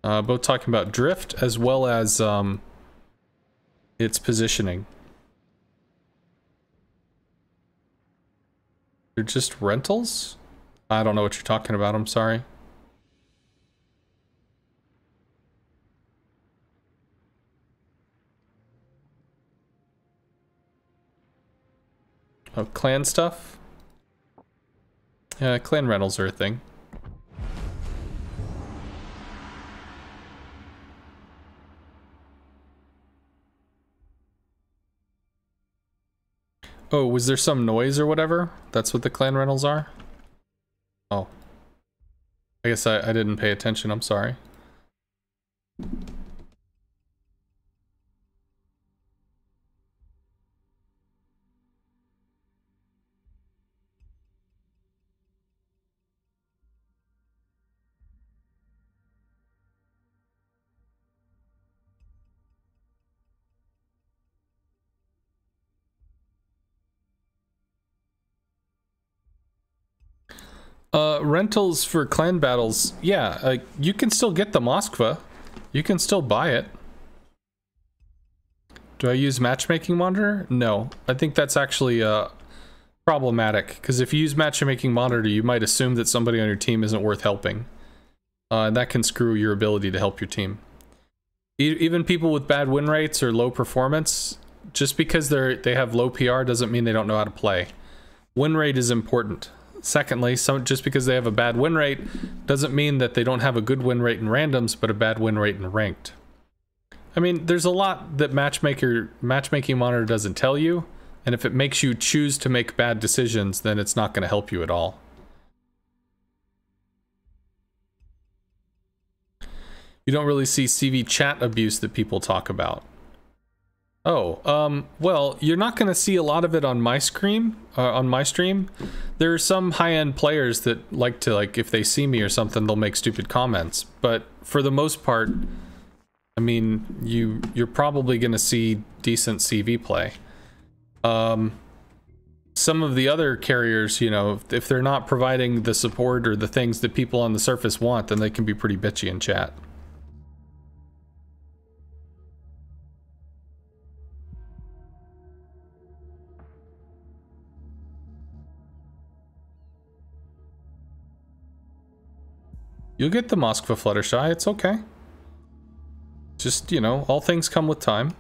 Both talking about drift as well as its positioning. They're just rentals? I don't know what you're talking about, I'm sorry. Oh, clan stuff? Yeah, clan rentals are a thing. Oh, was there some noise or whatever? That's what the clan rentals are? Oh. I guess I didn't pay attention, I'm sorry. Rentals for clan battles. Yeah, you can still get the Moskva. You can still buy it. Do I use matchmaking monitor? No. I think that's actually problematic, because if you use matchmaking monitor, you might assume that somebody on your team isn't worth helping. And that can screw your ability to help your team. Even people with bad win rates or low performance, just because they have low PR doesn't mean they don't know how to play. Win rate is important. Secondly, just because they have a bad win rate doesn't mean that they don't have a good win rate in randoms, but a bad win rate in ranked. I mean, there's a lot that matchmaking monitor doesn't tell you, and if it makes you choose to make bad decisions, then it's not going to help you at all. You don't really see CV chat abuse that people talk about. Oh, well, you're not going to see a lot of it on my stream. There are some high-end players that like to, if they see me or something, they'll make stupid comments. But for the most part, I mean, you're probably going to see decent CV play. Some of the other carriers, you know, if they're not providing the support or the things that people on the surface want, then they can be pretty bitchy in chat. You'll get the Moskva Fluttershy, it's okay. Just, you know, all things come with time.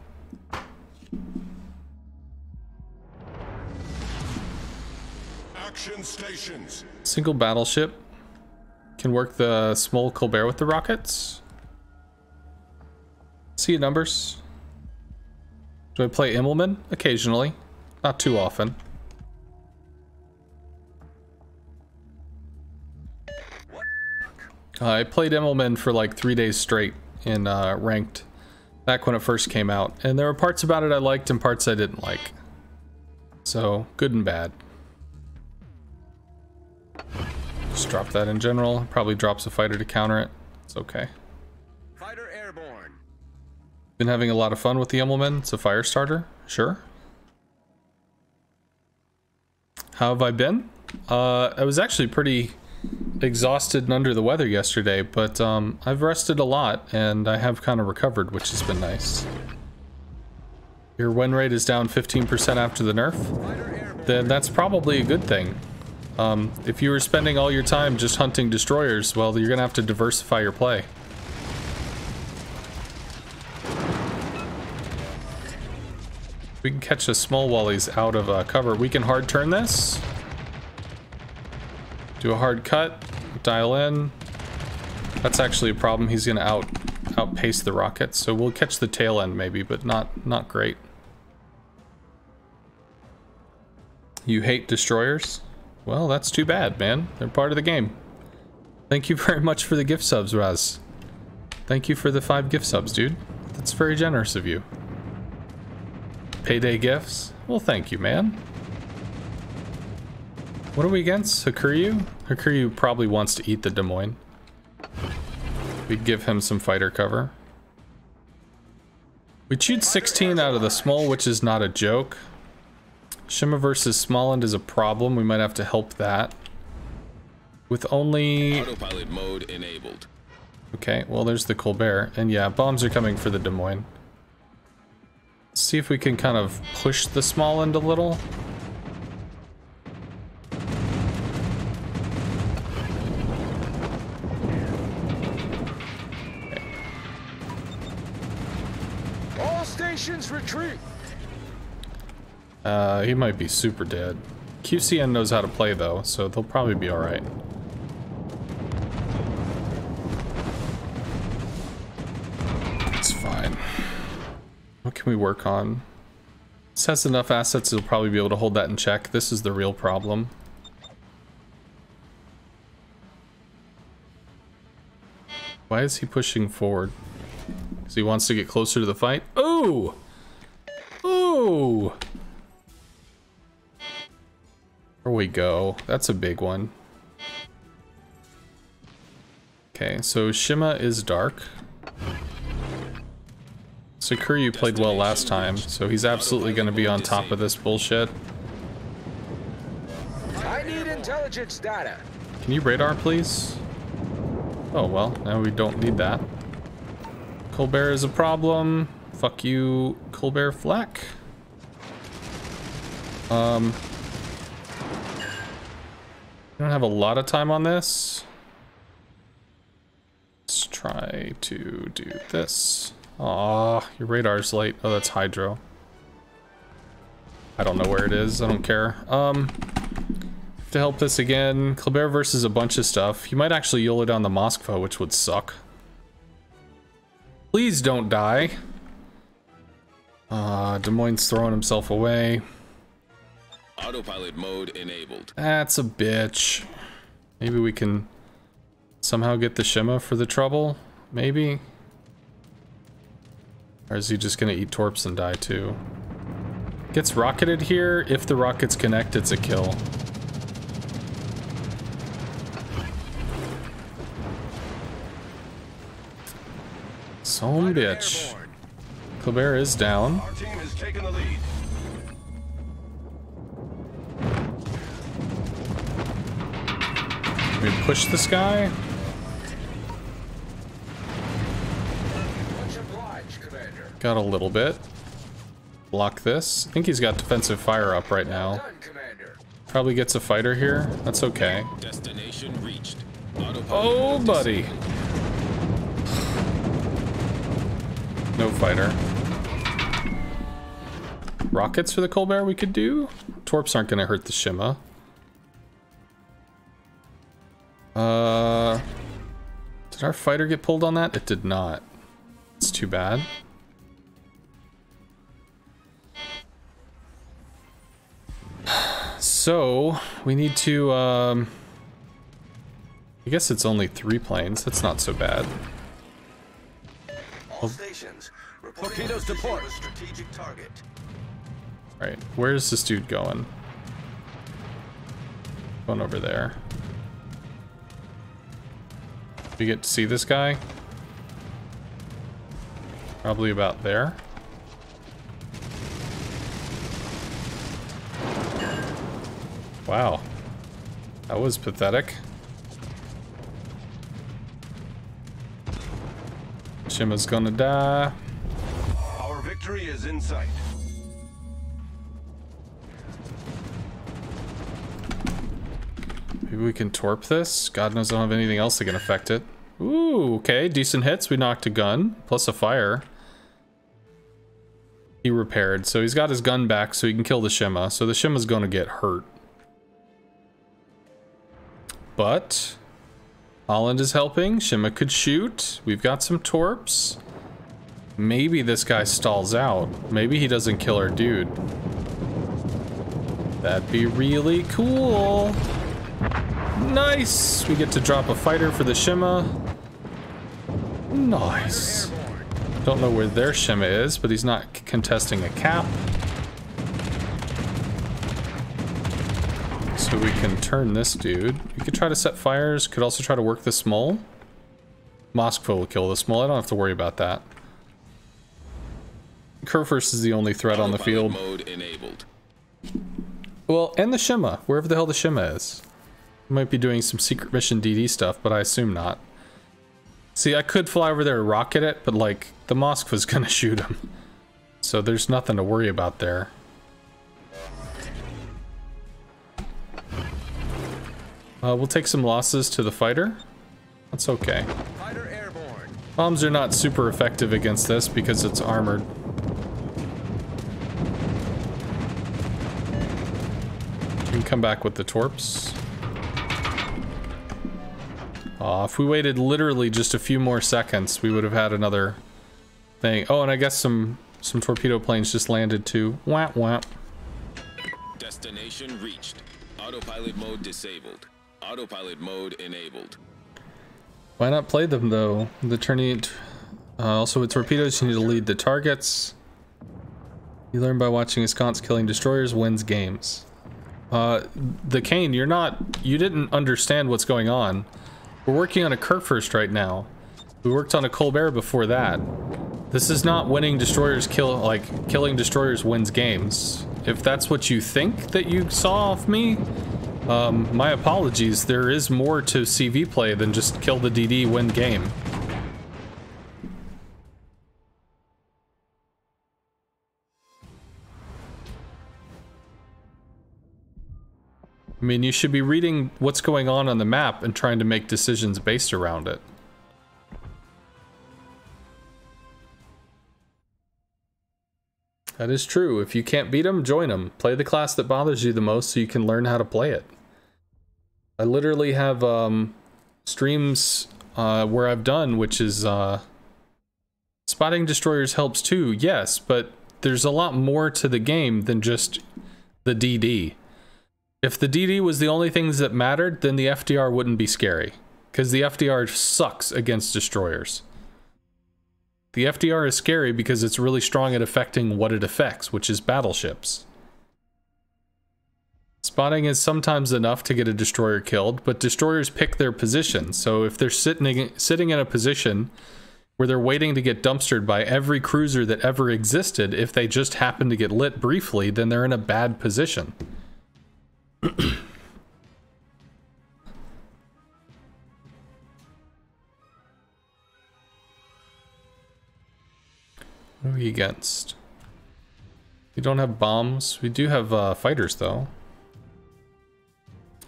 Action stations. Single battleship. Can work the small Colbert with the rockets. See you, numbers. Do I play Immelman? Occasionally. Not too often. I played Immelman for like 3 days straight in ranked, back when it first came out, and there were parts about it I liked and parts I didn't like. So, good and bad. Just drop that in general. Probably drops a fighter to counter it. It's okay. Fighter airborne. Been having a lot of fun with the Immelman. It's a fire starter, sure. How have I been? I was actually pretty exhausted and under the weather yesterday, but I've rested a lot and I have kind of recovered, which has been nice. Your win rate is down 15% after the nerf, then that's probably a good thing. If you were spending all your time just hunting destroyers, well, you're gonna have to diversify your play. We can catch the small wallies out of cover. We can hard turn this. Do a hard cut, dial in. That's actually a problem. He's gonna outpace the rockets, so we'll catch the tail end maybe, but not great. You hate destroyers? Well, that's too bad, man. They're part of the game. Thank you very much for the gift subs, Raz. Thank you for the 5 gift subs, dude. That's very generous of you. Payday gifts? Well, thank you, man. What are we against? Hakuryu? Hakuryu probably wants to eat the Des Moines. We'd give him some fighter cover. We chewed 16 out of the small, which is not a joke. Shima versus Smalland is a problem. We might have to help that. With only... Autopilot mode enabled. Okay, well there's the Colbert. And yeah, bombs are coming for the Des Moines. Let's see if we can kind of push the Smalland a little. Stations retreat. He might be super dead. QCN knows how to play though, so they'll probably be alright. It's fine. What can we work on? This has enough assets, it'll probably be able to hold that in check. This is the real problem. Why is he pushing forward? Because he wants to get closer to the fight? Oh! Oh! There we go. That's a big one. Okay, so Shima is dark. Sakuryu played well last time, so he's absolutely going to be on top of this bullshit. I need intelligence data. Can you radar, please? Oh, well, now we don't need that. Colbert is a problem. Fuck you, Colbert Flack. We don't have a lot of time on this. Let's try to do this. Aw, your radar's late. Oh, that's Hydro. I don't know where it is. I don't care. To help this again, Colbert versus a bunch of stuff. You might actually YOLO down the Moskva, which would suck. Please don't die. Des Moines throwing himself away. Autopilot mode enabled. That's a bitch. Maybe we can somehow get the Shima for the trouble? Maybe? Or is he just gonna eat Torps and die too? Gets rocketed here. If the rockets connect, it's a kill. Some bitch. Colbert is down. Our team has taken the lead. We push this guy. Much obliged, Commander. Got a little bit. Block this. I think he's got defensive fire up right now. Done, Commander. Probably gets a fighter here. That's okay. Destination reached. Autopilot Oh, mode buddy. disabled. No fighter. Rockets for the Colbert we could do? Torps aren't gonna hurt the Shima. Did our fighter get pulled on that? It did not. It's too bad. So, we need to, I guess it's only 3 planes. That's not so bad. All stations. Reporting Torpedoes the to position port. of a strategic target. Alright, where's this dude going? Going over there. We get to see this guy? Probably about there. Wow. That was pathetic. Shima's gonna die. Our victory is in sight. Maybe we can torp this? God knows I don't have anything else that can affect it. Ooh, okay, decent hits. We knocked a gun, plus a fire. He repaired, so he's got his gun back so he can kill the Shima. So the Shima's gonna get hurt. But Holland is helping. Shima could shoot. We've got some torps. Maybe this guy stalls out. Maybe he doesn't kill our dude. That'd be really cool. Nice! We get to drop a fighter for the Shima. Nice. Don't know where their Shima is, but he's not contesting a cap. So we can turn this dude. We could try to set fires. Could also try to work the Smol. Moskva will kill the Smol. I don't have to worry about that. Kurfürst is the only threat on the field. Autopilot mode enabled. Well, and the Shima, wherever the hell the Shima is. We might be doing some secret mission DD stuff, but I assume not. See, I could fly over there and rocket it, but like, the Moskva's gonna shoot him. So there's nothing to worry about there. We'll take some losses to the fighter. That's okay. Fighter airborne. Bombs are not super effective against this because it's armored. We can come back with the torps. If we waited literally just a few more seconds, we would have had another thing. Oh, and I guess some torpedo planes just landed too. Wah wah. Destination reached. Autopilot mode disabled. Autopilot mode enabled. Why not play them though? The turning. Also with torpedoes, you need to lead the targets. You learn by watching Ensconce killing destroyers wins games. The Kane, you didn't understand what's going on. We're working on a Kurfürst right now. We worked on a Colbert before that. This is not winning destroyers killing destroyers wins games. If that's what you think that you saw of me, my apologies. There is more to CV play than just kill the DD, win game. I mean, you should be reading what's going on the map and trying to make decisions based around it. That is true. If you can't beat them, join them. Play the class that bothers you the most so you can learn how to play it. I literally have streams where I've done, which is spotting destroyers helps too, yes, but there's a lot more to the game than just the DD. If the DD was the only things that mattered, then the FDR wouldn't be scary, because the FDR sucks against destroyers. The FDR is scary because it's really strong at affecting what it affects, which is battleships. Spotting is sometimes enough to get a destroyer killed, but destroyers pick their position, so if they're sitting in a position where they're waiting to get dumpstered by every cruiser that ever existed, if they just happen to get lit briefly, then they're in a bad position. What are we against? We don't have bombs. We do have fighters, though.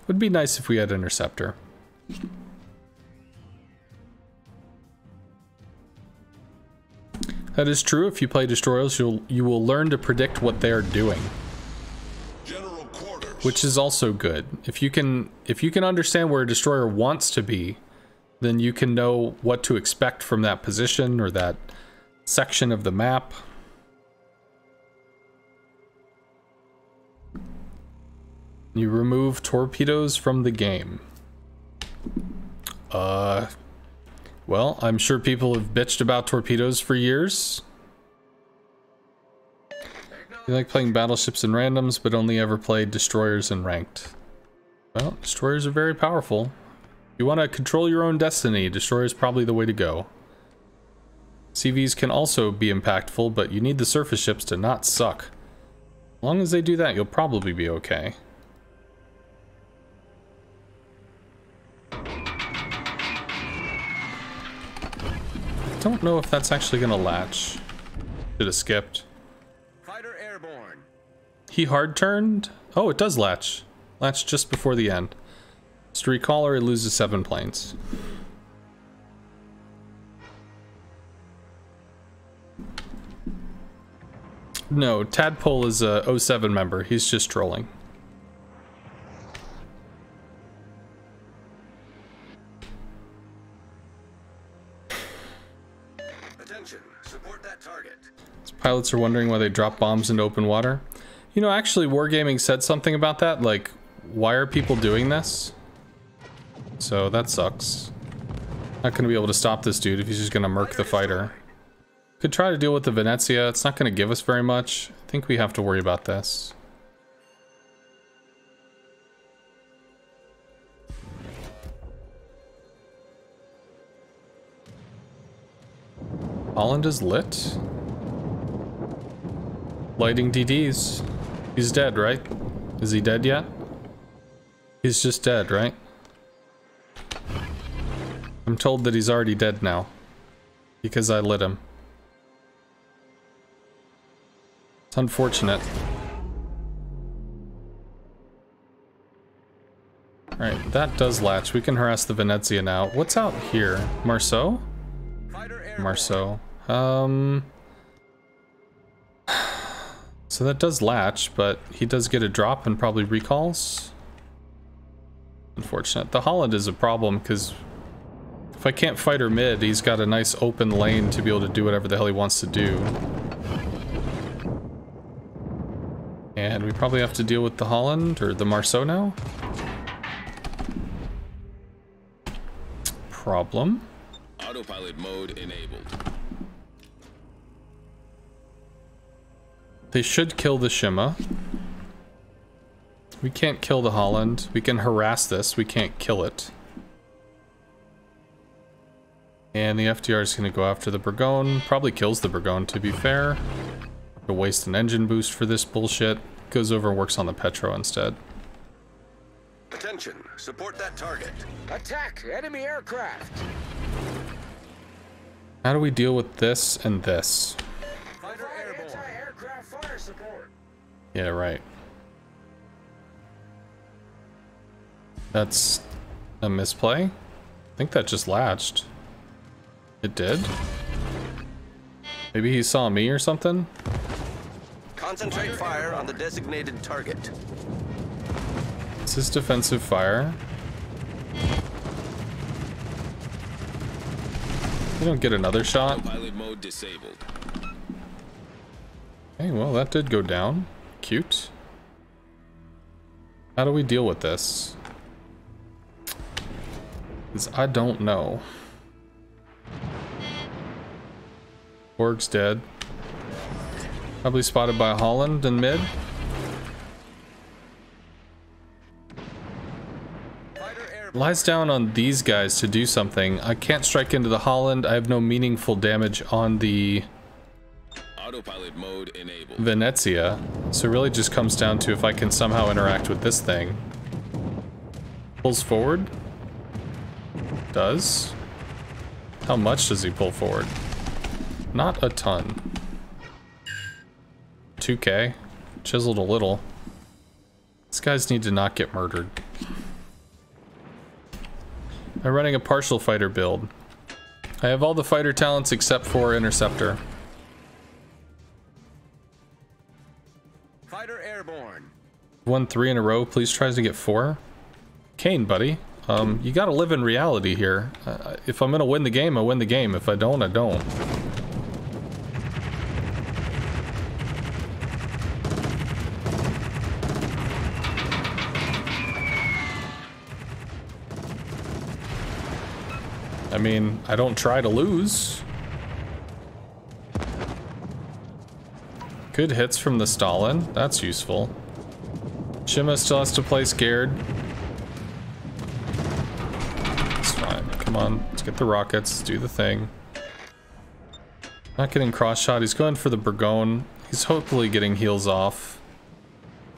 Would be nice if we had interceptor. That is true. If you play destroyers, you will learn to predict what they are doing, General quarters. which is also good. If you can understand where a destroyer wants to be, then you can know what to expect from that position or that section of the map. You remove torpedoes from the game. Well, I'm sure people have bitched about torpedoes for years. You like playing battleships and randoms, but only ever played destroyers and ranked. Well, destroyers are very powerful. If you want to control your own destiny, destroyer is probably the way to go. CVs can also be impactful, but you need the surface ships to not suck. As long as they do that, you'll probably be okay. I don't know if that's actually gonna latch. Should have skipped. Fighter airborne. He hard turned? Oh, it does latch. Latch just before the end. Just to recall or it loses 7 planes. No, Tadpole is a 07 member. He's just trolling. Attention, support that target. Pilots are wondering why they drop bombs into open water. You know, actually, Wargaming said something about that. Like, why are people doing this? So that sucks. Not gonna be able to stop this dude if he's just gonna murk the fighter. Could try to deal with the Venezia. It's not gonna give us very much. I think we have to worry about this. Holland is lit. Lighting DDs. He's dead, right? Is he dead yet? He's just dead, right? I'm told that he's already dead now. Because I lit him. It's unfortunate. Alright, that does latch. We can harass the Venezia now. What's out here? Marceau? Marceau. So that does latch, but he does get a drop and probably recalls. Unfortunate. The Holland is a problem because if I can't fight her mid, he's got a nice open lane to be able to do whatever the hell he wants to do. And we probably have to deal with the Holland or the Marceau now. problem. Autopilot mode enabled. They should kill the Shima. We can't kill the Holland. We can harass this. We can't kill it. And the FDR is going to go after the Burgone. Probably kills the Burgone, to be fair. To waste an engine boost for this bullshit. Goes over and works on the Petro instead. Attention, support that target. Attack enemy aircraft. How do we deal with this and this? Fighter airborne. Anti-aircraft fire support. Yeah, right. That's a misplay. I think that just latched. It did? Maybe he saw me or something? Concentrate fire on the designated target. This is defensive fire. We don't get another shot. Autopilot mode disabled. Okay, well that did go down. Cute. How do we deal with this? 'Cause I don't know. Borg's dead. Probably spotted by Holland in mid. Lies down on these guys to do something. I can't strike into the Holland. I have no meaningful damage on the Autopilot mode enabled. Venezia. So it really just comes down to if I can somehow interact with this thing. Pulls forward. Does. How much does he pull forward? Not a ton. 2k. Chiseled a little. These guys need to not get murdered. I'm running a partial fighter build. I have all the fighter talents except for Interceptor. Fighter airborne. Won 3 in a row. Please tries to get 4. Kane, buddy. You gotta live in reality here. If I'm gonna win the game, I win the game. If I don't, I don't. I mean, I don't try to lose. Good hits from the Stalin. That's useful. Shima still has to play scared. It's fine. Come on. Let's get the rockets. Let's do the thing. Not getting cross shot. He's going for the Burgone. He's hopefully getting heals off.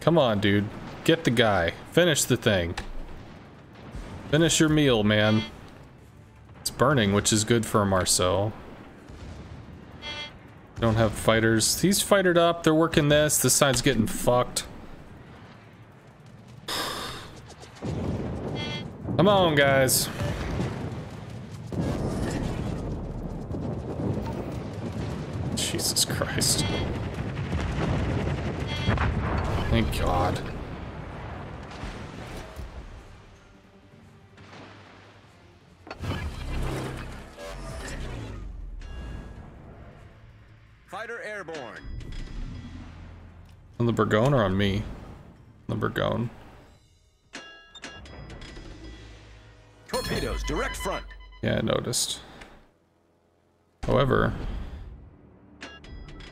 Come on, dude. Get the guy. Finish the thing. Finish your meal, man. It's burning, which is good for a Marceau. Don't have fighters. He's fightered up. They're working this. This side's getting fucked. Come on, guys. Jesus Christ. Thank God. Fighter airborne. On the Burgone or on me? The Burgone. Torpedoes, direct front. Yeah, I noticed. However,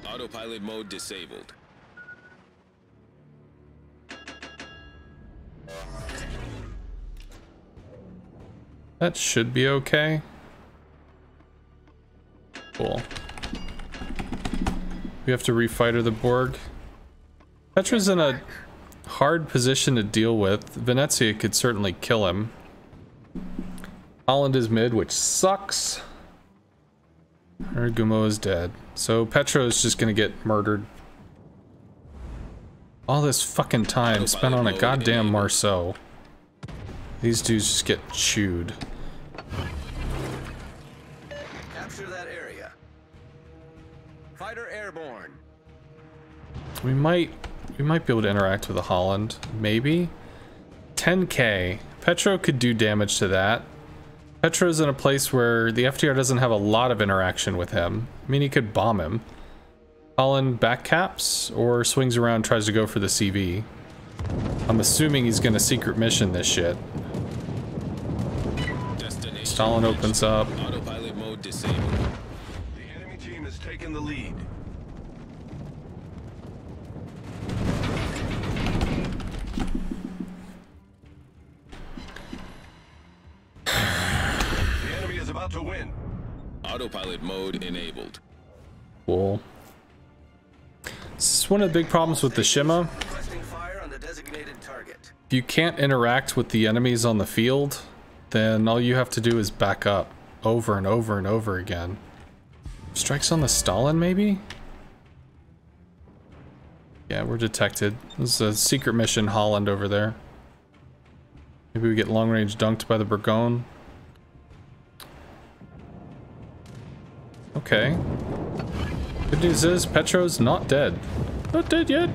Autopilot mode disabled. that should be okay. Cool. We have to refighter the Borg. Petra's in a hard position to deal with. Venezia could certainly kill him. Holland is mid, which sucks. Gumo is dead. So Petro is just gonna get murdered. All this fucking time spent on a goddamn Marceau. These dudes just get chewed. Capture that area. Fighter airborne. We might be able to interact with the Holland. Maybe. 10k. Petro could do damage to that. Petro's in a place where the FDR doesn't have a lot of interaction with him. I mean, he could bomb him. Holland backcaps or swings around, tries to go for the CV. I'm assuming he's gonna secret mission this shit. Stalin opens up. Autopilot mode disabled. The enemy team has taken the lead. The enemy is about to win. Autopilot mode enabled. Cool. This is one of the big problems with the Shima. Requesting fire on the designated target. If you can't interact with the enemies on the field, then all you have to do is back up over and over and over again. Strikes on the Stalin, maybe? Yeah, we're detected. This is a secret mission, Holland over there. Maybe we get long range dunked by the Burgoyne. Okay. Good news is Petro's not dead. Not dead yet.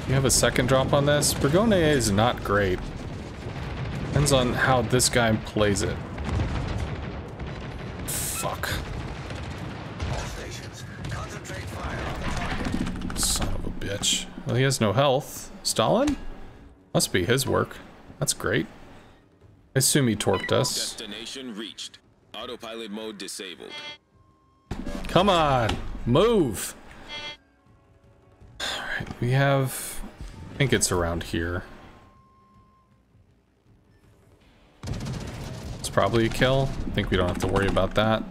You have a second drop on this? Burgoyne is not great. Depends on how this guy plays it. Fuck. All stations, concentrate fire on the target. Son of a bitch. Well, he has no health. Stalin? Must be his work. That's great. I assume he torped us. Destination reached. Autopilot mode disabled. Come on, move. All right, we have, I think it's around here. It's probably a kill. I think we don't have to worry about that.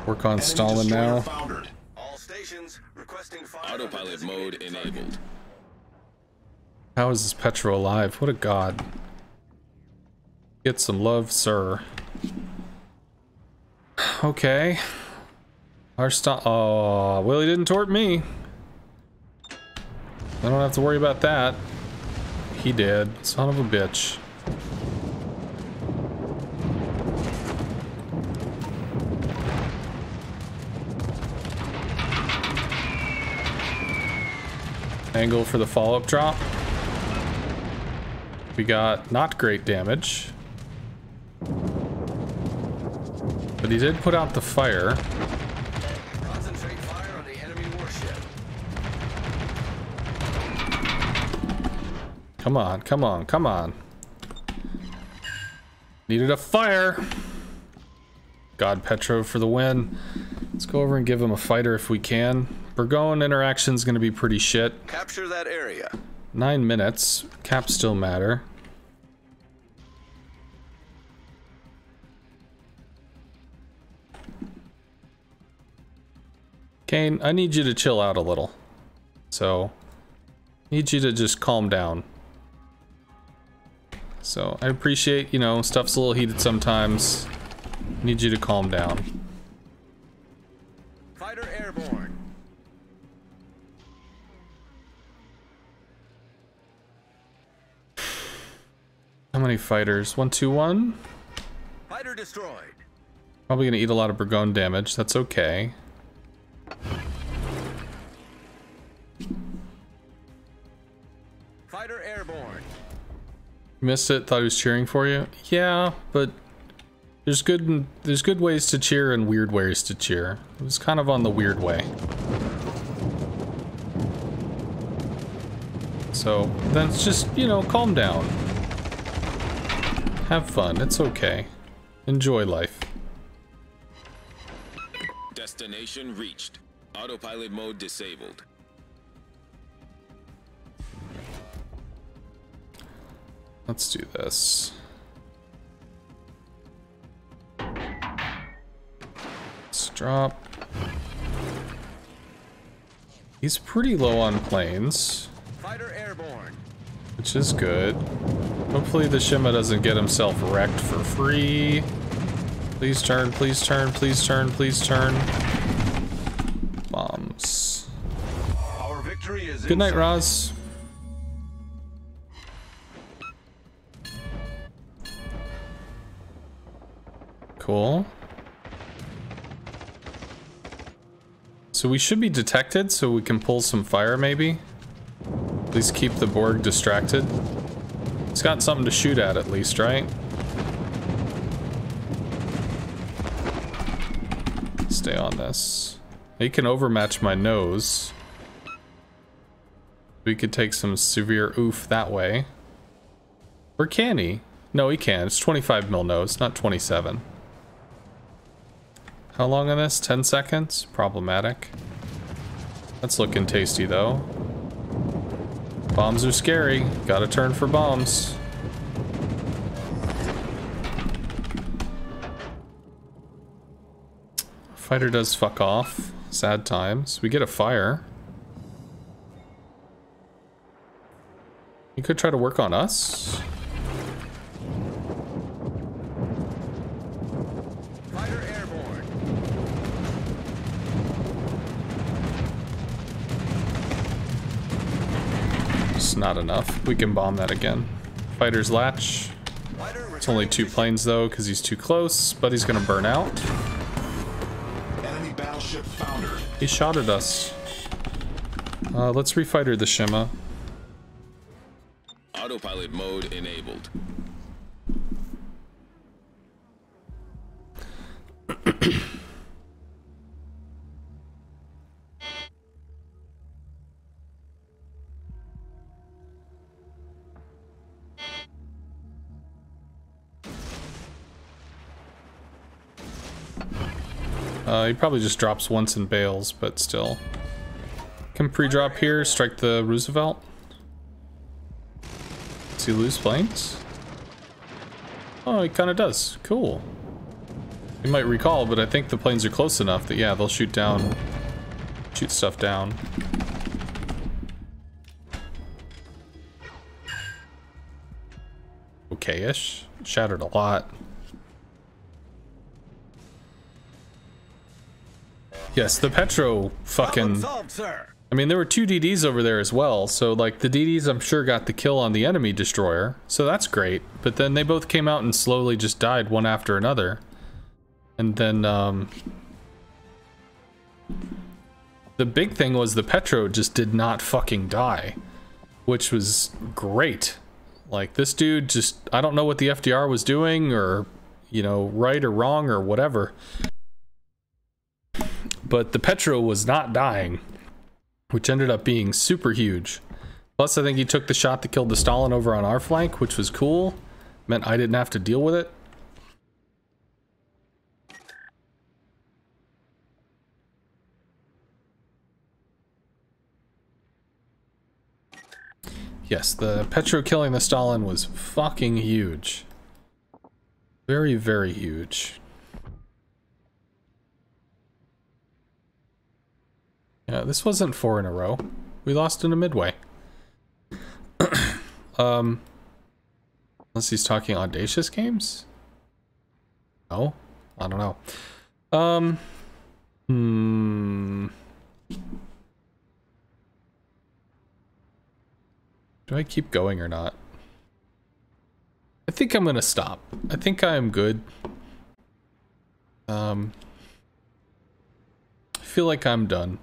Work on Stalin now. All stations, requesting fire. Autopilot mode enabled. How is this Petro alive? What a god. Get some love, sir. Okay. Our oh, well, he didn't torp me. I don't have to worry about that. He did. Son of a bitch. Angle for the follow-up drop. We got not great damage. But he did put out the fire. Concentrate fire on the enemy warship. Come on, come on, come on. Needed a fire. God, Petro for the win. Let's go over and give him a fighter if we can. Burgoyne interaction's gonna be pretty shit. Capture that area. 9 minutes. Caps still matter. Kane, I need you to chill out a little. So, need you to just calm down. So, I appreciate, you know, stuff's a little heated sometimes. Need you to calm down. Fighter airborne. How many fighters? 1, 2, 1? Fighter destroyed. Probably gonna eat a lot of Burgoyne damage. That's okay. Fighter airborne. Missed it, thought he was cheering for you. Yeah, but there's good ways to cheer and weird ways to cheer. It was kind of on the weird way. So then it's just, you know, calm down. Have fun, it's okay. Enjoy life. Destination reached. Autopilot mode disabled. Let's do this. Let's drop. He's pretty low on planes, Fighter airborne. which is good. Hopefully the Shima doesn't get himself wrecked for free. Please turn, please turn, please turn, please turn. Bombs. Our victory is Good night, in sight. Roz. Cool. So we should be detected so we can pull some fire maybe. At least keep the Borg distracted. It's got something to shoot at least, right? Stay on this. He can overmatch my nose. We could take some severe oof that way. Or can he? No, he can. It's 25 mil nose, not 27. How long on this? 10 seconds? Problematic. That's looking tasty though. Bombs are scary. Gotta turn for bombs. Fighter does fuck off. Sad times. We get a fire. He could try to work on us. Fighter airborne. It's not enough. We can bomb that again. Fighter's latch. Fighter It's only 2 planes though, because he's too close, but he's gonna burn out. Enemy battleship foundered. He shot at us. Let's refighter the Shima. Autopilot mode enabled. He probably just drops once and bails, but still. Can pre-drop here, strike the Roosevelt. Does he lose planes? Oh, he kind of does. Cool. You might recall, but I think the planes are close enough that, yeah, they'll shoot stuff down. Okay-ish. Shattered a lot. Yes, the Petro fucking... Problem solved, sir. I mean, there were 2 DDs over there as well, so like the DDs I'm sure got the kill on the enemy destroyer, so that's great. But then they both came out and slowly just died one after another. And then the big thing was the Petro just did not fucking die, which was great. Like this dude just, I don't know what the FDR was doing or, you know, right or wrong or whatever. But the Petro was not dying, which ended up being super huge. Plus, I think he took the shot that killed the Stalin over on our flank, which was cool. Meant I didn't have to deal with it. Yes, the Petro killing the Stalin was fucking huge. Very, very huge. Yeah, this wasn't 4 in a row. We lost in a midway. Unless he's talking audacious games? No? I don't know. Do I keep going or not? I think I'm gonna stop. I think I am good. I feel like I'm done.